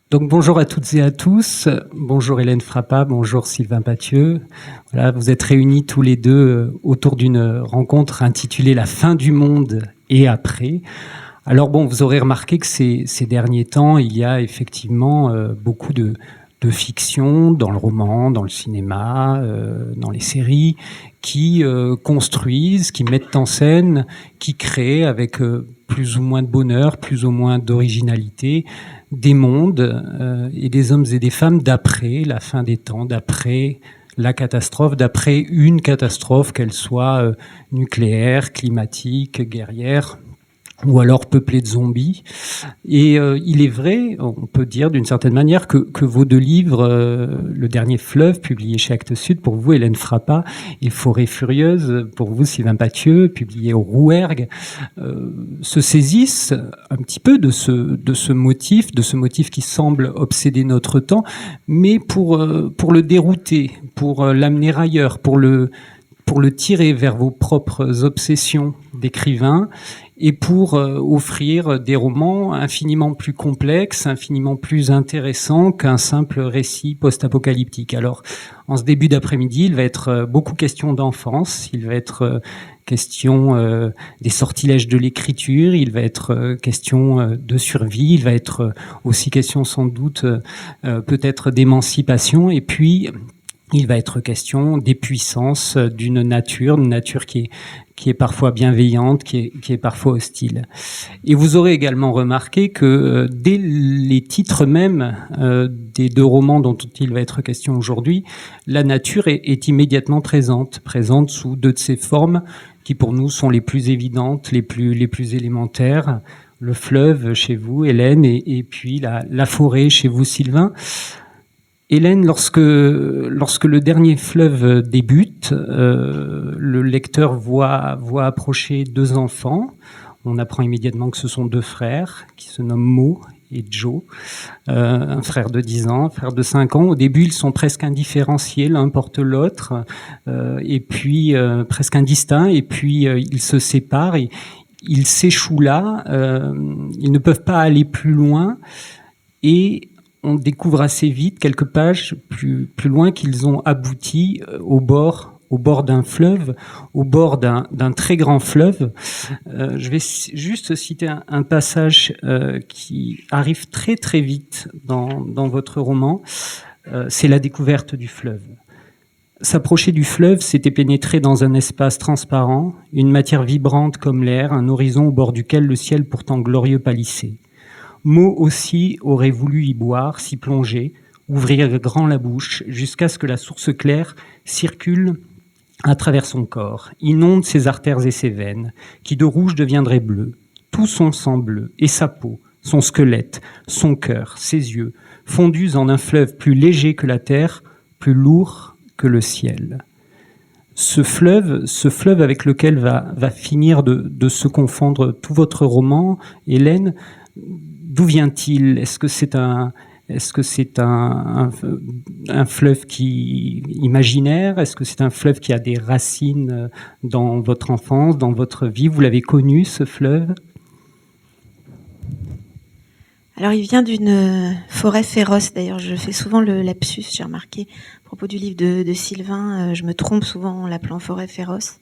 Donc bonjour à toutes et à tous, bonjour Hélène Frappa, bonjour Sylvain Pathieu. Voilà, vous êtes réunis tous les deux autour d'une rencontre intitulée La fin du monde et après. Alors bon, vous aurez remarqué que ces derniers temps, il y a effectivement beaucoup de fiction dans le roman, dans le cinéma, dans les séries, qui construisent, qui mettent en scène, qui créent avec plus ou moins de bonheur, plus ou moins d'originalité, des mondes et des hommes et des femmes d'après la fin des temps, d'après la catastrophe, d'après une catastrophe, qu'elle soit nucléaire, climatique, guerrière, ou alors peuplée de zombies. Et il est vrai, on peut dire d'une certaine manière, que vos deux livres, Le Dernier Fleuve, publié chez Actes Sud, pour vous, Hélène Frappa, et Forêt Furieuse, pour vous, Sylvain Pathieu, publié au Rouergue, se saisissent un petit peu de ce motif qui semble obséder notre temps, mais pour le dérouter, pour l'amener ailleurs, pour le tirer vers vos propres obsessions d'écrivain et pour offrir des romans infiniment plus complexes, infiniment plus intéressants qu'un simple récit post-apocalyptique. Alors, en ce début d'après-midi, il va être beaucoup question d'enfance, il va être question des sortilèges de l'écriture, il va être question de survie, il va être aussi question sans doute peut-être d'émancipation, et puis il va être question des puissances d'une nature, qui est parfois bienveillante, qui est parfois hostile. Et vous aurez également remarqué que dès les titres mêmes des deux romans dont il va être question aujourd'hui, la nature est immédiatement présente sous deux de ses formes qui pour nous sont les plus évidentes, les plus élémentaires. Le fleuve chez vous, Hélène, et puis la forêt chez vous, Sylvain. Hélène, lorsque le dernier fleuve débute, le lecteur voit approcher deux enfants. On apprend immédiatement que ce sont deux frères qui se nomment Mo et Joe, un frère de 10 ans, un frère de 5 ans. Au début, ils sont presque indifférenciés, l'un porte l'autre, et puis presque indistincts, et puis ils se séparent, et ils s'échouent là, ils ne peuvent pas aller plus loin, et on découvre assez vite, quelques pages plus loin, qu'ils ont abouti au bord d'un fleuve, au bord d'un très grand fleuve. Je vais juste citer un passage qui arrive très très vite dans votre roman. C'est la découverte du fleuve. S'approcher du fleuve, c'était pénétrer dans un espace transparent, une matière vibrante comme l'air, un horizon au bord duquel le ciel pourtant glorieux pâlissait. Mo aussi aurait voulu y boire, s'y plonger, ouvrir grand la bouche, jusqu'à ce que la source claire circule à travers son corps, inonde ses artères et ses veines, qui de rouge deviendraient bleues. Tout son sang bleu, et sa peau, son squelette, son cœur, ses yeux, fondus en un fleuve plus léger que la terre, plus lourd que le ciel. Ce fleuve avec lequel va finir de se confondre tout votre roman, Hélène, d'où vient-il ? Est-ce que c'est un fleuve imaginaire ? Est-ce que c'est un fleuve qui a des racines dans votre enfance, dans votre vie ? Vous l'avez connu, ce fleuve ? Alors, il vient d'une forêt féroce. D'ailleurs, je fais souvent le lapsus, j'ai remarqué, à propos du livre de Sylvain, je me trompe souvent en l'appelant forêt féroce.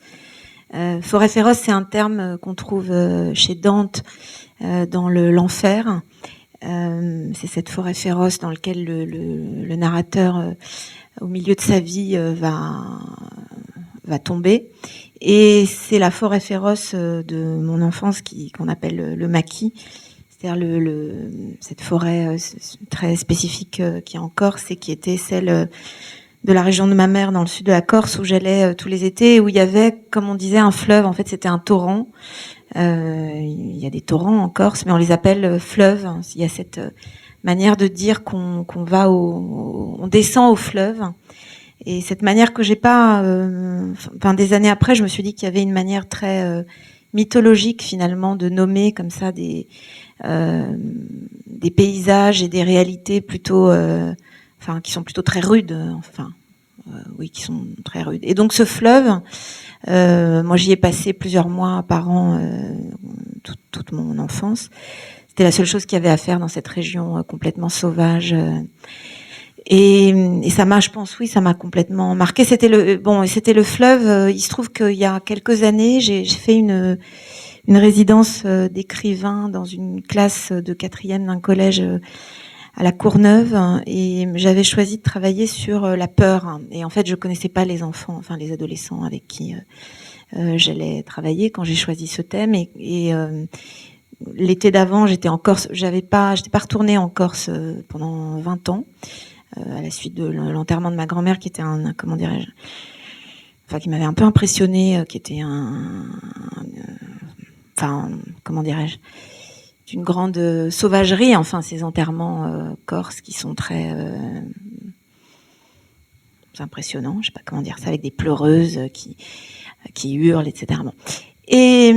Forêt féroce, c'est un terme qu'on trouve chez Dante dans l'Enfer. C'est cette forêt féroce dans laquelle le narrateur, au milieu de sa vie, va tomber. Et c'est la forêt féroce de mon enfance qu'on appelle le maquis. C'est-à-dire cette forêt très spécifique qui est en Corse et qui était celle de la région de ma mère dans le sud de la Corse où j'allais tous les étés, où il y avait, comme on disait, un fleuve. En fait, c'était un torrent. Il y a des torrents en Corse, mais on les appelle fleuves. Il y a cette manière de dire qu'on descend au fleuve. Et cette manière que j'ai pas, des années après, je me suis dit qu'il y avait une manière très mythologique finalement de nommer comme ça des paysages et des réalités plutôt, qui sont plutôt très rudes. Qui sont très rudes. Et donc ce fleuve, moi j'y ai passé plusieurs mois par an toute mon enfance. C'était la seule chose qu'il y avait à faire dans cette région complètement sauvage. Et ça m'a, je pense, oui, ça m'a complètement marqué. C'était le fleuve. Il se trouve qu'il y a quelques années, j'ai fait une résidence d'écrivain dans une classe de 4e d'un collège à la Courneuve, et j'avais choisi de travailler sur la peur. Et en fait, je connaissais pas les enfants, enfin les adolescents avec qui j'allais travailler quand j'ai choisi ce thème. Et l'été d'avant, j'étais en Corse. J'étais pas retournée en Corse pendant 20 ans, à la suite de l'enterrement de ma grand-mère, qui était comment dirais-je, enfin qui m'avait un peu impressionnée, qui était enfin comment dirais-je, d'une grande sauvagerie. Enfin, ces enterrements corses qui sont très impressionnants. Je sais pas comment dire ça, avec des pleureuses qui hurlent, etc. Bon. Et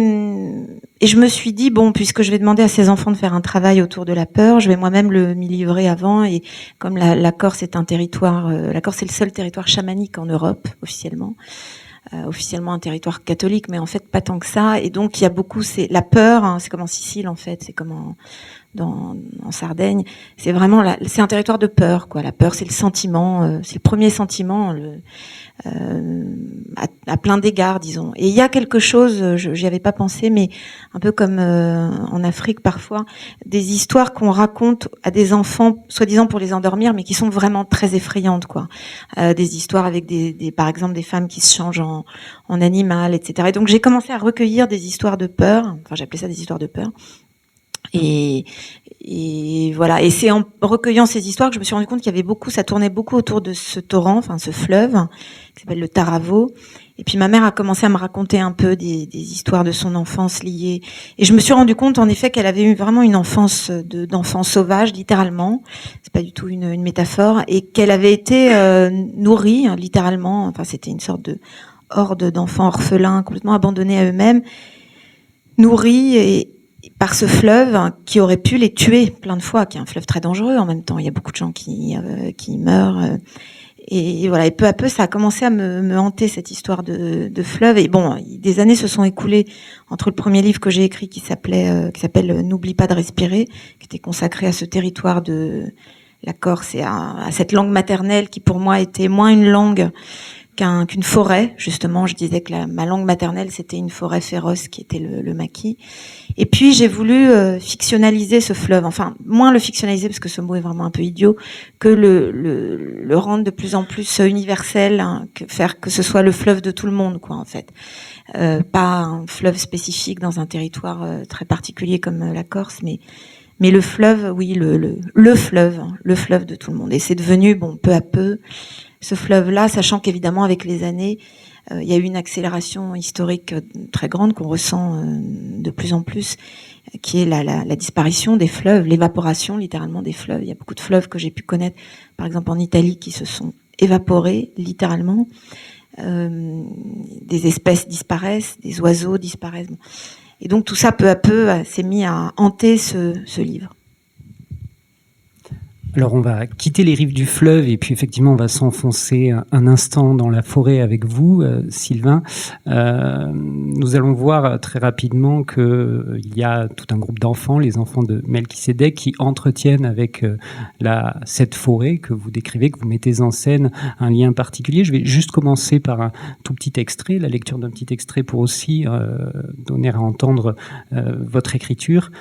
je me suis dit, bon, puisque je vais demander à ces enfants de faire un travail autour de la peur, je vais moi-même m'y livrer avant. Et comme la Corse est un territoire, la Corse est le seul territoire chamanique en Europe, officiellement. Officiellement un territoire catholique, mais en fait pas tant que ça. Et donc il y a beaucoup, c'est la peur, hein, c'est comme en Sicile en fait, c'est comme en Sardaigne. C'est vraiment c'est un territoire de peur, quoi. La peur, c'est le sentiment, c'est le premier sentiment, à plein d'égards, disons. Et il y a quelque chose, j'y avais pas pensé, mais un peu comme en Afrique parfois, des histoires qu'on raconte à des enfants, soi-disant pour les endormir, mais qui sont vraiment très effrayantes, quoi. Des histoires avec par exemple, des femmes qui se changent en animal, etc. Et donc j'ai commencé à recueillir des histoires de peur. Enfin, j'appelais ça des histoires de peur. Et voilà. Et c'est en recueillant ces histoires que je me suis rendu compte qu'il y avait ça tournait beaucoup autour de ce torrent, enfin ce fleuve, qui s'appelle le Taravo. Et puis ma mère a commencé à me raconter un peu des histoires de son enfance liées. Et je me suis rendu compte, en effet, qu'elle avait eu vraiment une enfance d'enfant sauvage, littéralement. C'est pas du tout une métaphore. Et qu'elle avait été nourrie, hein, littéralement. Enfin, c'était une sorte de horde d'enfants orphelins, complètement abandonnés à eux-mêmes, nourris par ce fleuve, hein, qui aurait pu les tuer plein de fois, qui est un fleuve très dangereux en même temps. Il y a beaucoup de gens qui meurent. Et voilà. Et peu à peu, ça a commencé à me hanter, cette histoire de fleuve. Et bon, des années se sont écoulées entre le premier livre que j'ai écrit, qui s'appelle N'oublie pas de respirer, qui était consacré à ce territoire de la Corse et à cette langue maternelle qui pour moi était moins une langue qu'une forêt. Justement, je disais que ma langue maternelle, c'était une forêt féroce qui était le maquis. Et puis, j'ai voulu fictionnaliser ce fleuve. Enfin, moins le fictionnaliser, parce que ce mot est vraiment un peu idiot, que le rendre de plus en plus universel, hein, faire que ce soit le fleuve de tout le monde, quoi, en fait. Pas un fleuve spécifique dans un territoire très particulier comme la Corse, mais le fleuve, oui, le fleuve de tout le monde. Et c'est devenu, bon, peu à peu, ce fleuve-là, sachant qu'évidemment, avec les années, il y a eu une accélération historique très grande qu'on ressent de plus en plus, qui est la disparition des fleuves, l'évaporation littéralement des fleuves. Il y a beaucoup de fleuves que j'ai pu connaître, par exemple en Italie, qui se sont évaporés littéralement. Des espèces disparaissent, des oiseaux disparaissent. Et donc tout ça, peu à peu, s'est mis à hanter ce livre. Alors on va quitter les rives du fleuve et puis effectivement on va s'enfoncer un instant dans la forêt avec vous, Sylvain. Nous allons voir très rapidement qu'il y a tout un groupe d'enfants, les enfants de Melchisédek, qui entretiennent avec cette forêt que vous décrivez, que vous mettez en scène, un lien particulier. Je vais juste commencer par un tout petit extrait, la lecture d'un petit extrait pour aussi donner à entendre votre écriture.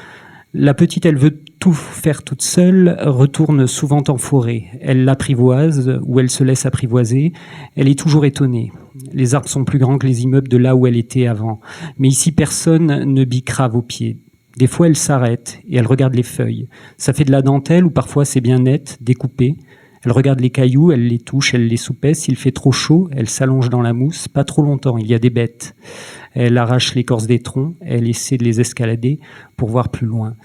La petite, elle veut tout faire toute seule, retourne souvent en forêt. Elle l'apprivoise ou elle se laisse apprivoiser. Elle est toujours étonnée. Les arbres sont plus grands que les immeubles de là où elle était avant. Mais ici, personne ne bicrave aux pieds. Des fois, elle s'arrête et elle regarde les feuilles. Ça fait de la dentelle ou parfois c'est bien net, découpé. Elle regarde les cailloux, elle les touche, elle les soupèse. S'il fait trop chaud, elle s'allonge dans la mousse. Pas trop longtemps, il y a des bêtes. Elle arrache l'écorce des troncs, elle essaie de les escalader pour voir plus loin.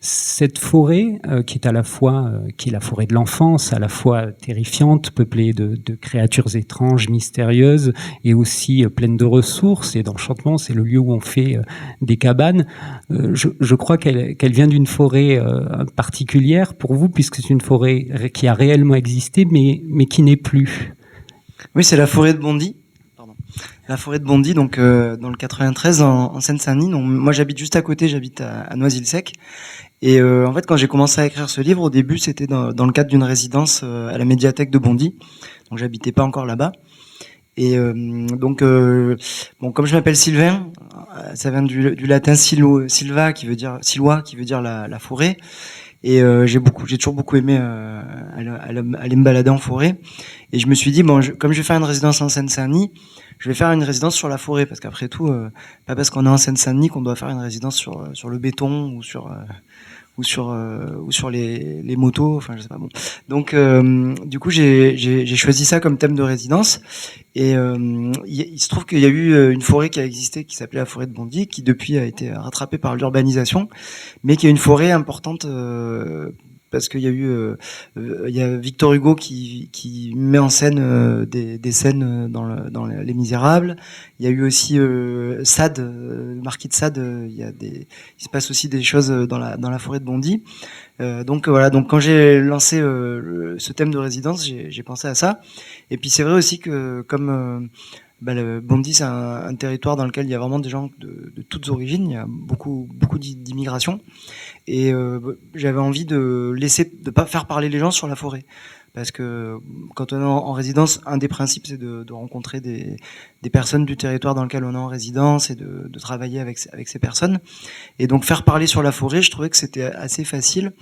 Cette forêt, qui est la forêt de l'enfance, à la fois terrifiante, peuplée de créatures étranges, mystérieuses, et aussi pleine de ressources et d'enchantements, c'est le lieu où on fait des cabanes. Je crois qu'elle vient d'une forêt particulière pour vous, puisque c'est une forêt qui a réellement existé, mais qui n'est plus. Oui, c'est la forêt de Bondy. La forêt de Bondy, donc dans le 93, en Seine-Saint-Denis. Donc, moi, j'habite juste à côté, j'habite à Noisy-le-Sec. Et en fait, quand j'ai commencé à écrire ce livre, au début, c'était dans le cadre d'une résidence à la médiathèque de Bondy. Donc, j'habitais pas encore là-bas. Et donc, bon, comme je m'appelle Sylvain, ça vient du latin silva, qui veut dire silva, qui veut dire la forêt. Et j'ai toujours beaucoup aimé aller me balader en forêt. Et je me suis dit, bon, comme je vais faire une résidence en Seine-Saint-Denis, je vais faire une résidence sur la forêt, parce qu'après tout, pas parce qu'on est en Seine-Saint-Denis qu'on doit faire une résidence sur le béton ou sur les motos, enfin je sais pas. Bon. Donc du coup j'ai choisi ça comme thème de résidence. Et il se trouve qu'il y a eu une forêt qui a existé, qui s'appelait la forêt de Bondy, qui depuis a été rattrapée par l'urbanisation, mais qui est une forêt importante parce qu'il y a eu il y a Victor Hugo qui met en scène des scènes dans Les Misérables. Il y a eu aussi Sade, le marquis de Sade. Il se passe aussi des choses dans la forêt de Bondy. Donc voilà, donc quand j'ai lancé ce thème de résidence, j'ai pensé à ça. Et puis c'est vrai aussi que comme le Bondy, c'est un territoire dans lequel il y a vraiment des gens de toutes origines. Il y a beaucoup d'immigration. Et j'avais envie de pas faire parler les gens sur la forêt. Parce que quand on est en résidence, un des principes, c'est de rencontrer des personnes du territoire dans lequel on est en résidence et de travailler avec ces personnes. Et donc faire parler sur la forêt, je trouvais que c'était assez facile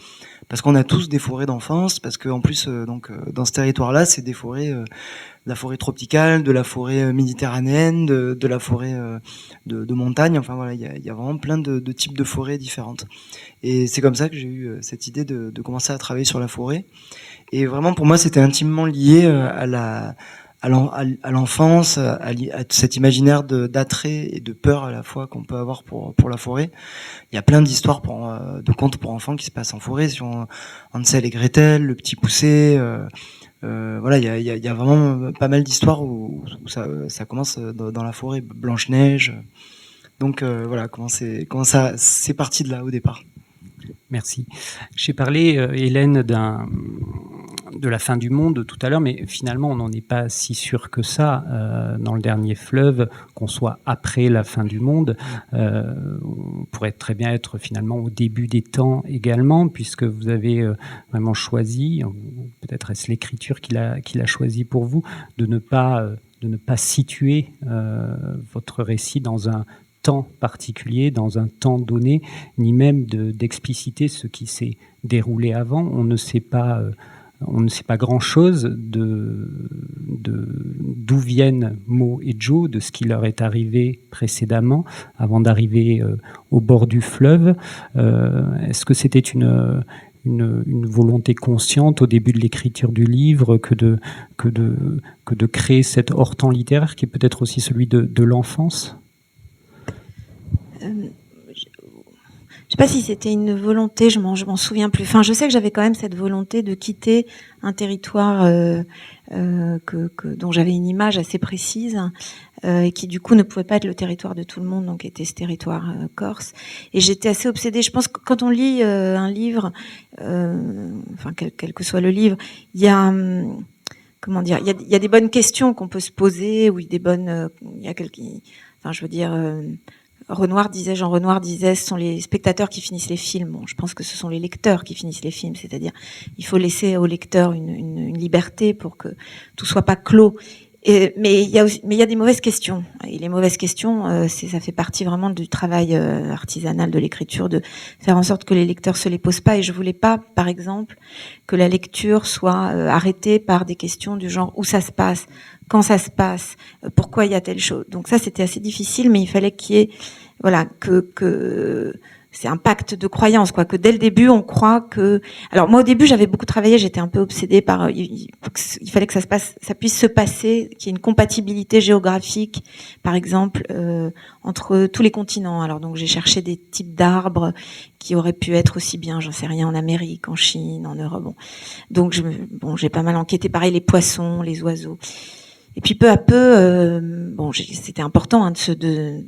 parce qu'on a tous des forêts d'enfance, parce que en plus dans ce territoire-là, c'est des forêts, de la forêt tropicale, de la forêt méditerranéenne, de la forêt de montagne. Enfin voilà, il y a vraiment plein de types de forêts différentes. Et c'est comme ça que j'ai eu cette idée de commencer à travailler sur la forêt. Et vraiment pour moi, c'était intimement lié à l'enfance, à cet imaginaire d'attrait et de peur à la fois qu'on peut avoir pour la forêt. Il y a plein d'histoires de contes pour enfants qui se passent en forêt, sur Hansel et Gretel, Le Petit Poucet. Voilà, il y a vraiment pas mal d'histoires où ça commence dans la forêt, Blanche-Neige. Donc voilà, comment ça c'est parti de là au départ. Merci. J'ai parlé, Hélène, de la fin du monde tout à l'heure, mais finalement, on n'en est pas si sûr que ça. Dans le dernier fleuve, qu'on soit après la fin du monde, on pourrait très bien être finalement au début des temps également, puisque vous avez vraiment choisi, peut-être est-ce l'écriture qui l'a choisi pour vous, de ne pas situer votre récit dans un temps particulier, dans un temps donné, ni même d'expliciter ce qui s'est déroulé avant. On ne sait pas grand-chose d'où viennent Mo et Joe, de ce qui leur est arrivé précédemment, avant d'arriver au bord du fleuve. Est-ce que c'était une volonté consciente au début de l'écriture du livre que de créer cet hors-temps littéraire qui est peut-être aussi celui de l'enfance ? Je sais pas si c'était une volonté, je m'en souviens plus. Enfin, je sais que j'avais quand même cette volonté de quitter un territoire dont j'avais une image assez précise et qui du coup ne pouvait pas être le territoire de tout le monde, donc était ce territoire corse. Et j'étais assez obsédée. Je pense que quand on lit un livre, enfin quel que soit le livre, il y a comment dire, il y a des bonnes questions qu'on peut se poser, ou des bonnes, il y a enfin je veux dire. Jean Renoir disait, ce sont les spectateurs qui finissent les films. Bon, je pense que ce sont les lecteurs qui finissent les films, c'est-à-dire il faut laisser au lecteur une liberté pour que tout soit pas clos. Mais il y a des mauvaises questions. Et les mauvaises questions, ça fait partie vraiment du travail artisanal de l'écriture, de faire en sorte que les lecteurs se les posent pas. Et je voulais pas, par exemple, que la lecture soit arrêtée par des questions du genre où ça se passe, quand ça se passe, pourquoi il y a telle chose. Donc ça, c'était assez difficile, mais il fallait qu'il y ait, voilà, que c'est un pacte de croyance, quoi, que dès le début, on croit que... Alors moi, au début, j'avais beaucoup travaillé, j'étais un peu obsédée par... Il fallait que ça puisse se passer, qu'il y ait une compatibilité géographique, par exemple, entre tous les continents. Alors donc, j'ai cherché des types d'arbres qui auraient pu être aussi bien, j'en sais rien, en Amérique, en Chine, en Europe. Bon. Donc, j'ai pas mal enquêté. Pareil, les poissons, les oiseaux. Et puis peu à peu, c'était important de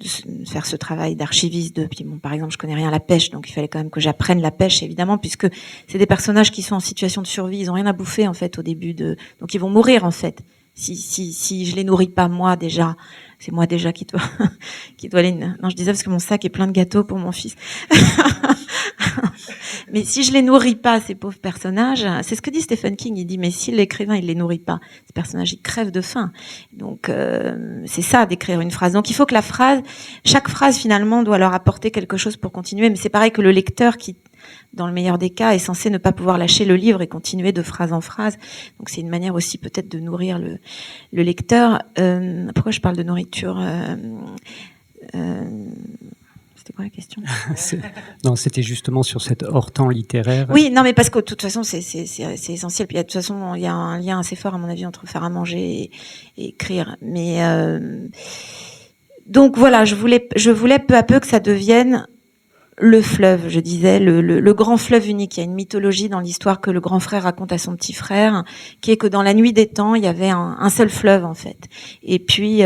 faire ce travail d'archiviste. Puis bon, par exemple, je connais rien à la pêche, donc il fallait quand même que j'apprenne la pêche, évidemment, puisque c'est des personnages qui sont en situation de survie, ils ont rien à bouffer en fait au début donc ils vont mourir en fait Si je les nourris pas moi déjà, c'est moi déjà qui dois les... Non, je disais parce que mon sac est plein de gâteaux pour mon fils. Mais si je les nourris pas, ces pauvres personnages, c'est ce que dit Stephen King, il dit, mais si l'écrivain, il les nourrit pas, ces personnages, ils crèvent de faim. Donc, c'est ça, d'écrire une phrase. Donc, il faut que chaque phrase, finalement, doit leur apporter quelque chose pour continuer. Mais c'est pareil que le lecteur qui, dans le meilleur des cas, est censé ne pas pouvoir lâcher le livre et continuer de phrase en phrase. Donc, c'est une manière aussi, peut-être, de nourrir le lecteur. Pourquoi je parle de nourriture? C'était quoi la question? Non, c'était justement sur cet hors-temps littéraire. Oui, non, mais parce que de toute façon, c'est essentiel. Puis de toute façon, il y a un lien assez fort, à mon avis, entre faire à manger et écrire. Mais donc voilà, je voulais peu à peu que ça devienne le fleuve, je disais, le grand fleuve unique. Il y a une mythologie dans l'histoire que le grand frère raconte à son petit frère, qui est que dans la nuit des temps, il y avait un seul fleuve, en fait. Et puis,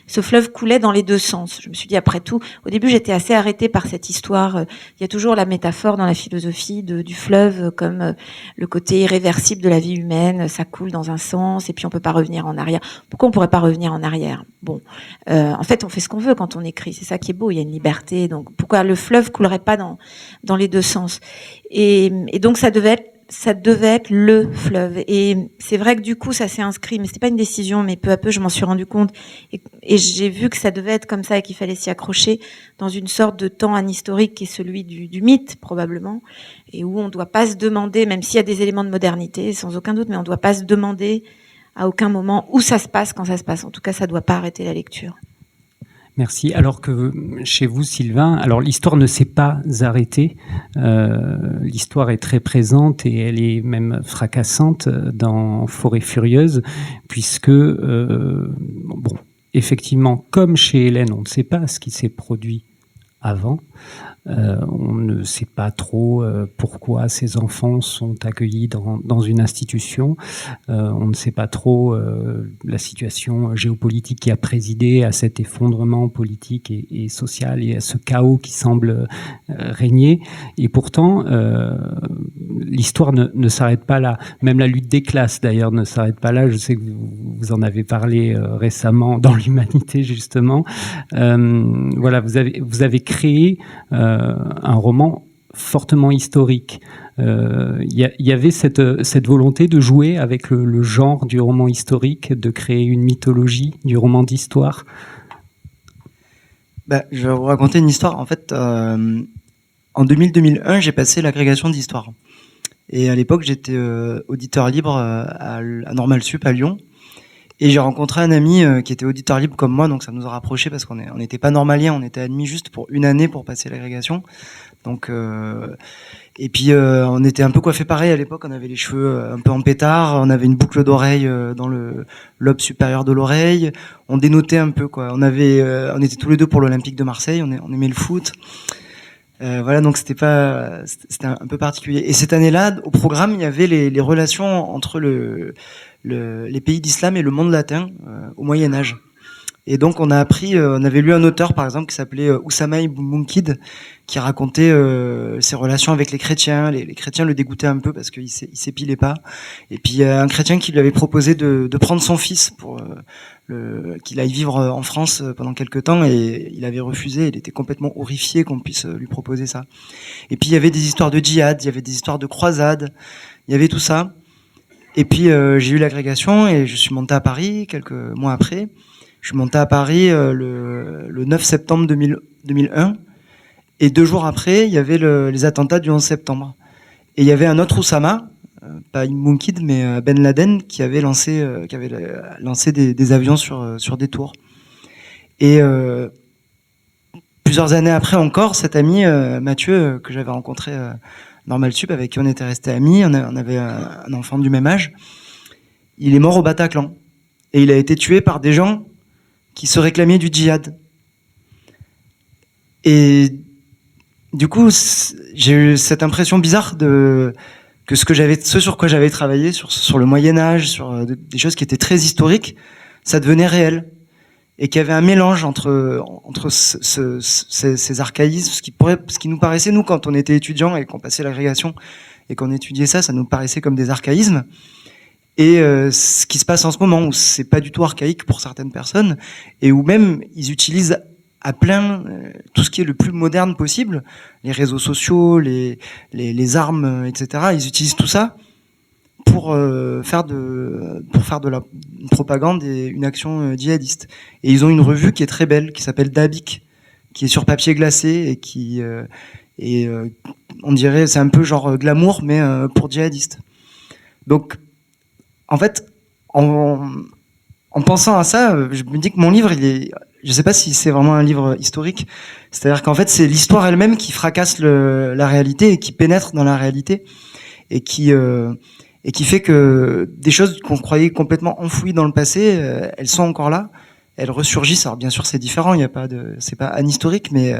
ce fleuve coulait dans les deux sens. Je me suis dit, après tout, au début, j'étais assez arrêtée par cette histoire. Il y a toujours la métaphore dans la philosophie du fleuve comme le côté irréversible de la vie humaine. Ça coule dans un sens et puis on peut pas revenir en arrière. Pourquoi on pourrait pas revenir en arrière? Bon, en fait, on fait ce qu'on veut quand on écrit. C'est ça qui est beau. Il y a une liberté. Donc, pourquoi le fleuve coulerait pas dans les deux sens? Et donc ça devait être le fleuve. Et c'est vrai que du coup ça s'est inscrit, mais c'était pas une décision, mais peu à peu je m'en suis rendu compte et j'ai vu que ça devait être comme ça et qu'il fallait s'y accrocher dans une sorte de temps anhistorique qui est celui du mythe probablement, et où on doit pas se demander, même s'il y a des éléments de modernité sans aucun doute, mais on doit pas se demander à aucun moment où ça se passe quand ça se passe. En tout cas, ça doit pas arrêter la lecture. Merci. Alors que chez vous, Sylvain, alors l'histoire ne s'est pas arrêtée. L'histoire est très présente et elle est même fracassante dans Forêt furieuse, puisque, bon, effectivement, comme chez Hélène, on ne sait pas ce qui s'est produit avant. On ne sait pas trop pourquoi ces enfants sont accueillis dans une institution. On ne sait pas trop la situation géopolitique qui a présidé à cet effondrement politique et social et à ce chaos qui semble régner. Et pourtant, l'histoire ne s'arrête pas là. Même la lutte des classes, d'ailleurs, ne s'arrête pas là. Je sais que vous en avez parlé récemment dans l'Humanité, justement. Voilà, vous avez créé un roman fortement historique. Il y avait cette volonté de jouer avec le genre du roman historique, de créer une mythologie du roman d'histoire. Je vais vous raconter une histoire. En fait, en 2000-2001, j'ai passé l'agrégation d'histoire. Et à l'époque, j'étais auditeur libre à Normal Sup à Lyon. Et j'ai rencontré un ami qui était auditeur libre comme moi, donc ça nous a rapprochés parce qu'on n'était pas normaliens, on était admis juste pour une année pour passer l'agrégation. Donc et puis on était un peu coiffés pareil à l'époque, on avait les cheveux un peu en pétard, on avait une boucle d'oreille dans le lobe supérieur de l'oreille, on dénotait un peu quoi. On était tous les deux pour l'Olympique de Marseille, on aimait le foot. Voilà, donc c'était un peu particulier. Et cette année-là, au programme, il y avait les relations entre les pays d'islam et le monde latin au Moyen Âge. Et donc on avait lu un auteur par exemple qui s'appelait Oussama Ibn Munkid, qui racontait ses relations avec les chrétiens. Les chrétiens le dégoûtaient un peu parce qu'il s'épilait pas. Et puis un chrétien qui lui avait proposé de prendre son fils pour qu'il aille vivre en France pendant quelques temps, et il avait refusé. Il était complètement horrifié qu'on puisse lui proposer ça. Et puis il y avait des histoires de djihad, il y avait des histoires de croisade, il y avait tout ça. Et puis j'ai eu l'agrégation et je suis monté à Paris quelques mois après. Je suis monté à Paris le 9 septembre 2001. Et 2 jours après, il y avait les attentats du 11 septembre. Et il y avait un autre Oussama, pas Ibn Munkid, mais Ben Laden, qui avait lancé des avions sur des tours. Et plusieurs années après encore, cet ami Mathieu, que j'avais rencontré Normal Sup, avec qui on était restés amis, on avait un enfant du même âge, il est mort au Bataclan. Et il a été tué par des gens qui se réclamaient du djihad. Et du coup, j'ai eu cette impression bizarre que ce sur quoi j'avais travaillé, sur le Moyen-Âge, sur des choses qui étaient très historiques, ça devenait réel. Et qu'il y avait un mélange entre ces archaïsmes, ce qui nous paraissait, nous, quand on était étudiants et qu'on passait l'agrégation et qu'on étudiait ça nous paraissait comme des archaïsmes. et ce qui se passe en ce moment, où c'est pas du tout archaïque pour certaines personnes, et où même ils utilisent à plein tout ce qui est le plus moderne possible, les réseaux sociaux, les armes, etc. Ils utilisent tout ça pour faire de la une propagande et une action djihadiste. Et ils ont une revue qui est très belle, qui s'appelle Dabik, qui est sur papier glacé et qui on dirait c'est un peu genre glamour, mais pour djihadistes. Donc en fait, en pensant à ça, je me dis que mon livre, je sais pas si c'est vraiment un livre historique. C'est-à-dire qu'en fait, c'est l'histoire elle-même qui fracasse la réalité et qui pénètre dans la réalité et qui fait que des choses qu'on croyait complètement enfouies dans le passé, elles sont encore là, elles ressurgissent. Alors bien sûr, c'est différent, c'est pas anhistorique, mais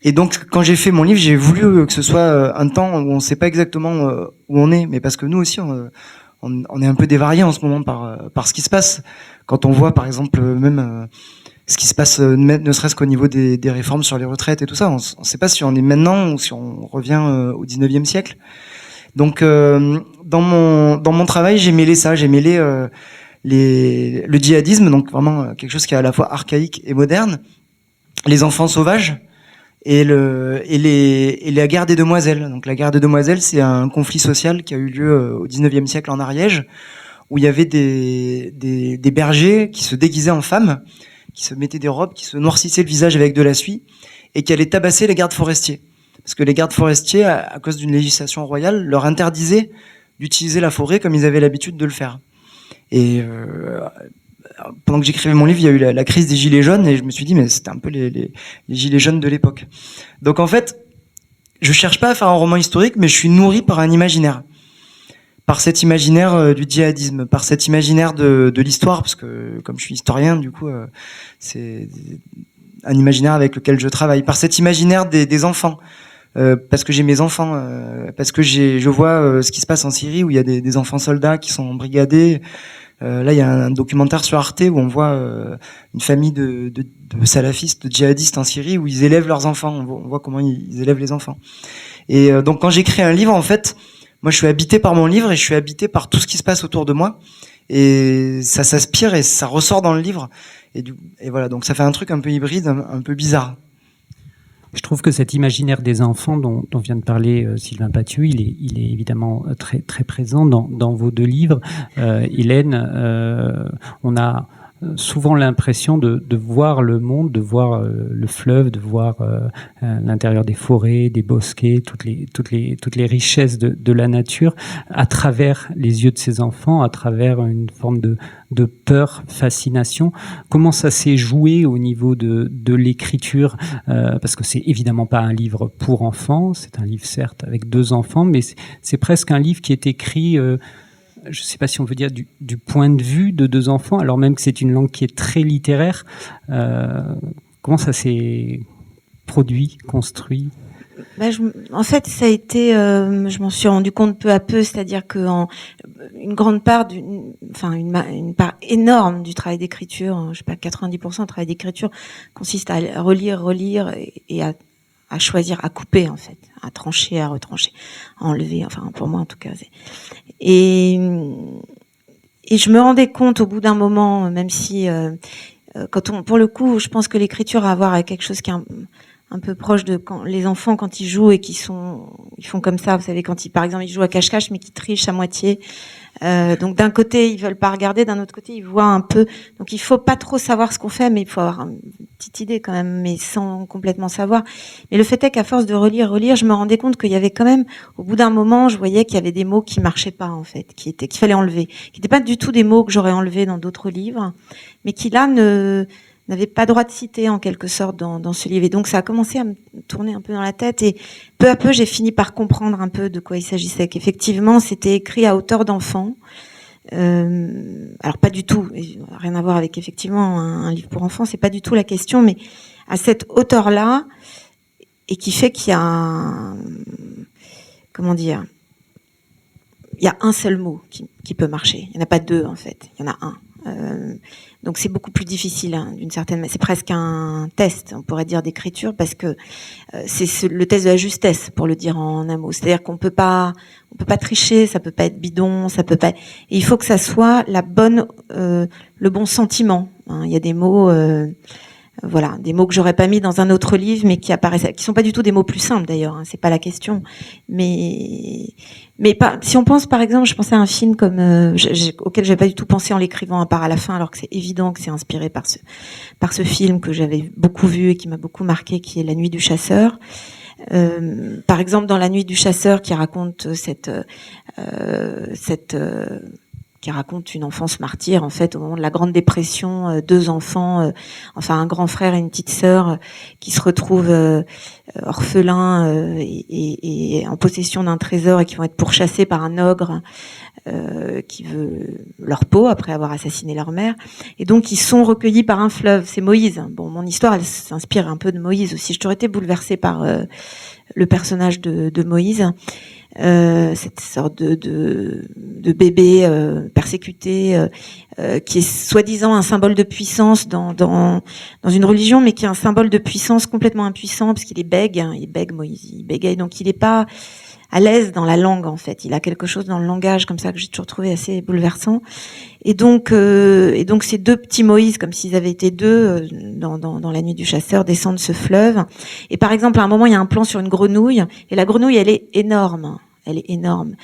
et donc quand j'ai fait mon livre, j'ai voulu que ce soit un temps où on sait pas exactement où on est, mais parce que nous aussi, on est un peu dévariés en ce moment par ce qui se passe. Quand on voit, par exemple, même ce qui se passe, ne serait-ce qu'au niveau des réformes sur les retraites et tout ça, on ne sait pas si on est maintenant ou si on revient au 19e siècle. Donc, dans mon travail, j'ai mêlé ça, j'ai mêlé le djihadisme, donc vraiment quelque chose qui est à la fois archaïque et moderne, les enfants sauvages, et la guerre des demoiselles. Donc la guerre des demoiselles, c'est un conflit social qui a eu lieu au 19e siècle en Ariège, où il y avait des bergers qui se déguisaient en femmes, qui se mettaient des robes, qui se noircissaient le visage avec de la suie, et qui allaient tabasser les gardes forestiers. Parce que les gardes forestiers, à cause d'une législation royale, leur interdisaient d'utiliser la forêt comme ils avaient l'habitude de le faire. Et pendant que j'écrivais mon livre, il y a eu la crise des gilets jaunes, et je me suis dit, mais c'était un peu les gilets jaunes de l'époque. Donc en fait, je cherche pas à faire un roman historique, mais je suis nourri par un imaginaire. Par cet imaginaire du djihadisme, par cet imaginaire de l'histoire, parce que comme je suis historien, du coup, c'est un imaginaire avec lequel je travaille. Par cet imaginaire des enfants, parce que j'ai mes enfants, parce que je vois ce qui se passe en Syrie, où il y a des enfants soldats qui sont brigadés. Là, il y a un documentaire sur Arte où on voit une famille de salafistes, de djihadistes en Syrie, où ils élèvent leurs enfants. On voit comment ils élèvent les enfants. Et donc, quand j'écris un livre, en fait, moi, je suis habité par mon livre et je suis habité par tout ce qui se passe autour de moi. Et ça s'aspire et ça ressort dans le livre. Et voilà, donc ça fait un truc un peu hybride, un peu bizarre. Je trouve que cet imaginaire des enfants dont vient de parler Sylvain Pathieu, il est évidemment très, très présent dans vos deux livres. Hélène, on a souvent l'impression de voir le monde, de voir le fleuve, de voir l'intérieur des forêts, des bosquets, toutes les richesses de la nature à travers les yeux de ces enfants, à travers une forme de peur, fascination. Comment ça s'est joué au niveau de l'écriture, parce que c'est évidemment pas un livre pour enfants, c'est un livre certes avec 2 enfants, mais c'est presque un livre qui est écrit je ne sais pas si on veut dire du point de vue de 2 enfants, alors même que c'est une langue qui est très littéraire. Comment ça s'est produit, construit ? En fait, ça a été, je m'en suis rendu compte peu à peu, c'est-à-dire que une grande part, une part énorme du travail d'écriture, je sais pas, 90% du travail d'écriture consiste à relire et à choisir, à couper en fait, à trancher, à retrancher, à enlever, enfin pour moi en tout cas. Et je me rendais compte au bout d'un moment, même si pour le coup, je pense que l'écriture a à voir avec quelque chose qui est un peu proche de quand les enfants quand ils jouent et ils font comme ça, vous savez, quand par exemple ils jouent à cache-cache mais qu'ils trichent à moitié. Donc d'un côté ils veulent pas regarder, d'un autre côté ils voient un peu. Donc il faut pas trop savoir ce qu'on fait, mais il faut avoir une petite idée quand même, mais sans complètement savoir. Mais le fait est qu'à force de relire, je me rendais compte qu'il y avait quand même, au bout d'un moment, je voyais qu'il y avait des mots qui marchaient pas en fait, qu'il fallait enlever, qui n'étaient pas du tout des mots que j'aurais enlevés dans d'autres livres, mais qui là n'avait pas droit de citer en quelque sorte dans ce livre. Et donc ça a commencé à me tourner un peu dans la tête et peu à peu j'ai fini par comprendre un peu de quoi il s'agissait, qu'effectivement c'était écrit à hauteur d'enfant. Alors pas du tout, rien à voir avec effectivement un livre pour enfants, c'est pas du tout la question, mais à cette hauteur-là, et qui fait qu'il y a comment dire, il y a un seul mot qui peut marcher. Il n'y en a pas 2 en fait, il y en a un Donc c'est beaucoup plus difficile, hein, d'une certaine manière. C'est presque un test, on pourrait dire, d'écriture, parce que c'est le test de la justesse, pour le dire en un mot. C'est-à-dire qu'on peut pas tricher, ça peut pas être bidon, ça peut pas. Et il faut que ça soit le bon sentiment. Hein. Il y a des mots. Voilà, des mots que j'aurais pas mis dans un autre livre, mais qui apparaissent, qui sont pas du tout des mots plus simples d'ailleurs. Hein, c'est pas la question, mais pas. Si on pense, par exemple, je pensais à un film comme auquel j'avais pas du tout pensé en l'écrivant, à part à la fin, alors que c'est évident que c'est inspiré par ce film que j'avais beaucoup vu et qui m'a beaucoup marqué, qui est La Nuit du chasseur. Par exemple, dans La Nuit du chasseur, qui raconte qui raconte une enfance martyre, en fait, au moment de la Grande Dépression, 2 enfants, enfin un grand frère et une petite sœur, qui se retrouvent orphelins et en possession d'un trésor et qui vont être pourchassés par un ogre qui veut leur peau après avoir assassiné leur mère. Et donc ils sont recueillis par un fleuve. C'est Moïse. Bon, mon histoire, elle s'inspire un peu de Moïse aussi. J'aurais été bouleversée par le personnage de Moïse. Cette sorte de bébé persécuté qui est soi-disant un symbole de puissance dans une religion, mais qui est un symbole de puissance complètement impuissant parce qu'il est bègue, hein, il bègue Moïse, il bégaye, donc il est pas à l'aise dans la langue en fait. Il a quelque chose dans le langage comme ça que j'ai toujours trouvé assez bouleversant. Et donc ces 2 petits Moïse, comme s'ils avaient été 2 dans La Nuit du chasseur, descendent ce fleuve. Et par exemple, à un moment, il y a un plan sur une grenouille, et la grenouille, elle est énorme. Elle est énorme.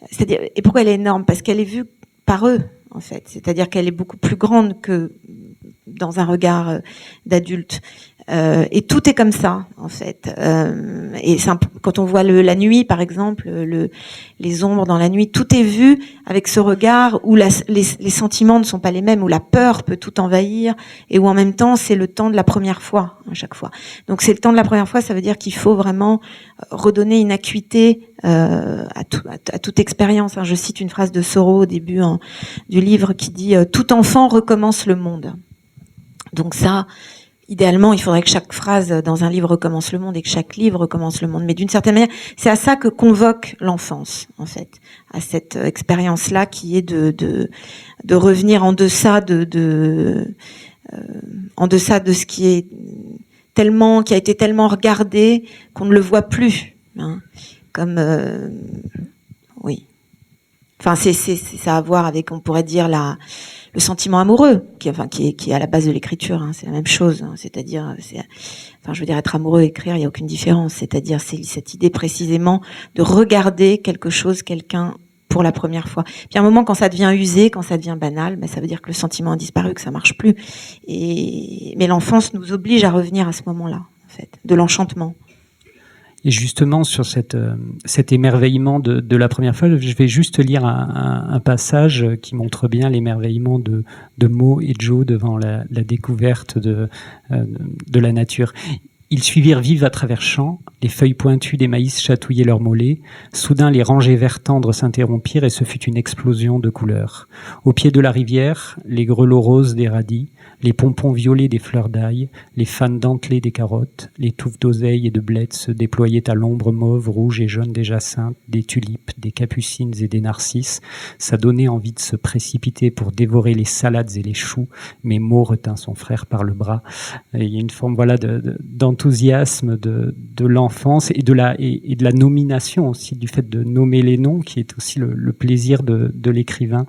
C'est-à-dire, et pourquoi elle est énorme? Parce qu'elle est vue par eux, en fait. C'est-à-dire qu'elle est beaucoup plus grande que dans un regard d'adulte. Et tout est comme ça, en fait. Et quand on voit la nuit, par exemple, les ombres dans la nuit, tout est vu avec ce regard où les sentiments ne sont pas les mêmes, où la peur peut tout envahir, et où en même temps, c'est le temps de la première fois, à chaque fois. Donc c'est le temps de la première fois, ça veut dire qu'il faut vraiment redonner une acuité à toute expérience. Hein. Je cite une phrase de Thoreau au début du livre qui dit « Tout enfant recommence le monde ». Donc ça, idéalement, il faudrait que chaque phrase dans un livre recommence le monde et que chaque livre recommence le monde. Mais d'une certaine manière, c'est à ça que convoque l'enfance, en fait, à cette expérience-là qui est de revenir en deçà en deçà de ce qui a été tellement regardé qu'on ne le voit plus. Hein. Comme oui. Enfin, c'est ça à voir avec, on pourrait dire, le sentiment amoureux, qui est à la base de l'écriture. Hein, c'est la même chose. Hein, c'est-à-dire, je veux dire, être amoureux, écrire, il n'y a aucune différence. C'est-à-dire, c'est cette idée précisément de regarder quelque chose, quelqu'un, pour la première fois. Puis à un moment, quand ça devient usé, quand ça devient banal, ça veut dire que le sentiment a disparu, que ça marche plus. Mais l'enfance nous oblige à revenir à ce moment-là, en fait, de l'enchantement. Et justement, sur cet émerveillement de la première fois, je vais juste lire un passage qui montre bien l'émerveillement de Mo et Joe devant la découverte de la nature. Ils suivirent vives à travers champs, les feuilles pointues des maïs chatouillaient leurs mollets, soudain les rangées vert tendres s'interrompirent et ce fut une explosion de couleurs. Au pied de la rivière, les grelots roses des radis, les pompons violets des fleurs d'ail, les fans dentelés des carottes, les touffes d'oseille et de blettes se déployaient à l'ombre mauve, rouge et jaune des jacinthes, des tulipes, des capucines et des narcisses. Ça donnait envie de se précipiter pour dévorer les salades et les choux, mais Mo retint son frère par le bras. Et il y a une forme d'enthousiasme de l'enfance et de la nomination aussi, du fait de nommer les noms, qui est aussi le plaisir de l'écrivain.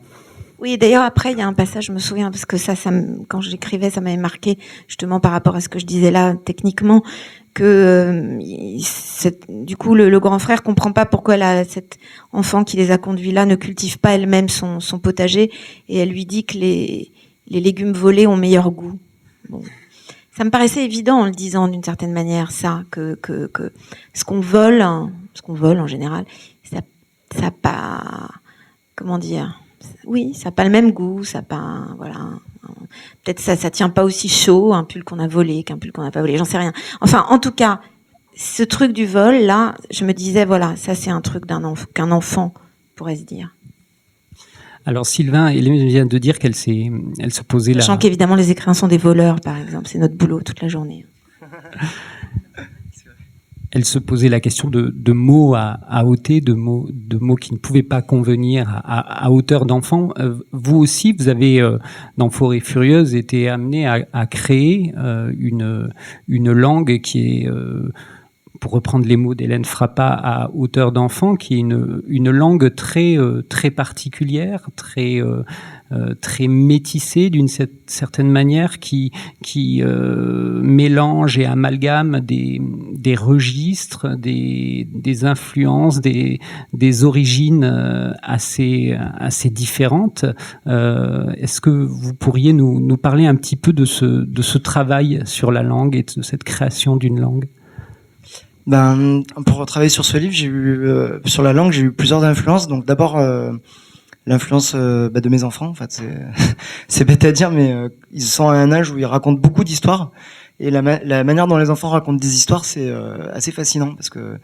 Oui, d'ailleurs, après, il y a un passage, je me souviens, parce que quand j'écrivais, ça m'avait marqué, justement, par rapport à ce que je disais là, techniquement, que du coup, le grand frère comprend pas pourquoi cette enfant qui les a conduits là ne cultive pas elle-même son potager, et elle lui dit que les légumes volés ont meilleur goût. Bon. Ça me paraissait évident en le disant d'une certaine manière, ça, que ce qu'on vole en général, ça pas, comment dire, oui, ça n'a pas le même goût, ça pas, voilà. Peut-être ça tient pas aussi chaud, un pull qu'on a volé qu'un pull qu'on n'a pas volé, j'en sais rien. Enfin, en tout cas, ce truc du vol, là, je me disais, voilà, ça c'est un truc qu'un enfant pourrait se dire. Alors Sylvain, Hélène vient de dire qu'elle se posait là. Sachant qu'évidemment les écrivains sont des voleurs, par exemple, c'est notre boulot toute la journée. elle se posait la question de mots à ôter, de mots qui ne pouvaient pas convenir à hauteur d'enfant. Vous aussi, vous avez, dans Forêt Furieuse, été amené à créer une langue qui est, pour reprendre les mots d'Hélène Frappat, à hauteur d'enfant, qui est une langue très particulière, très métissée d'une certaine manière, qui mélange et amalgame des registres, des influences, des origines assez différentes. Est-ce que vous pourriez nous parler un petit peu de ce travail sur la langue et de cette création d'une langue? Pour travailler sur ce livre, sur la langue, j'ai eu plusieurs influences. Donc d'abord l'influence de mes enfants. En fait, c'est bête à dire, mais ils sont à un âge où ils racontent beaucoup d'histoires. Et la manière dont les enfants racontent des histoires, c'est assez fascinant parce que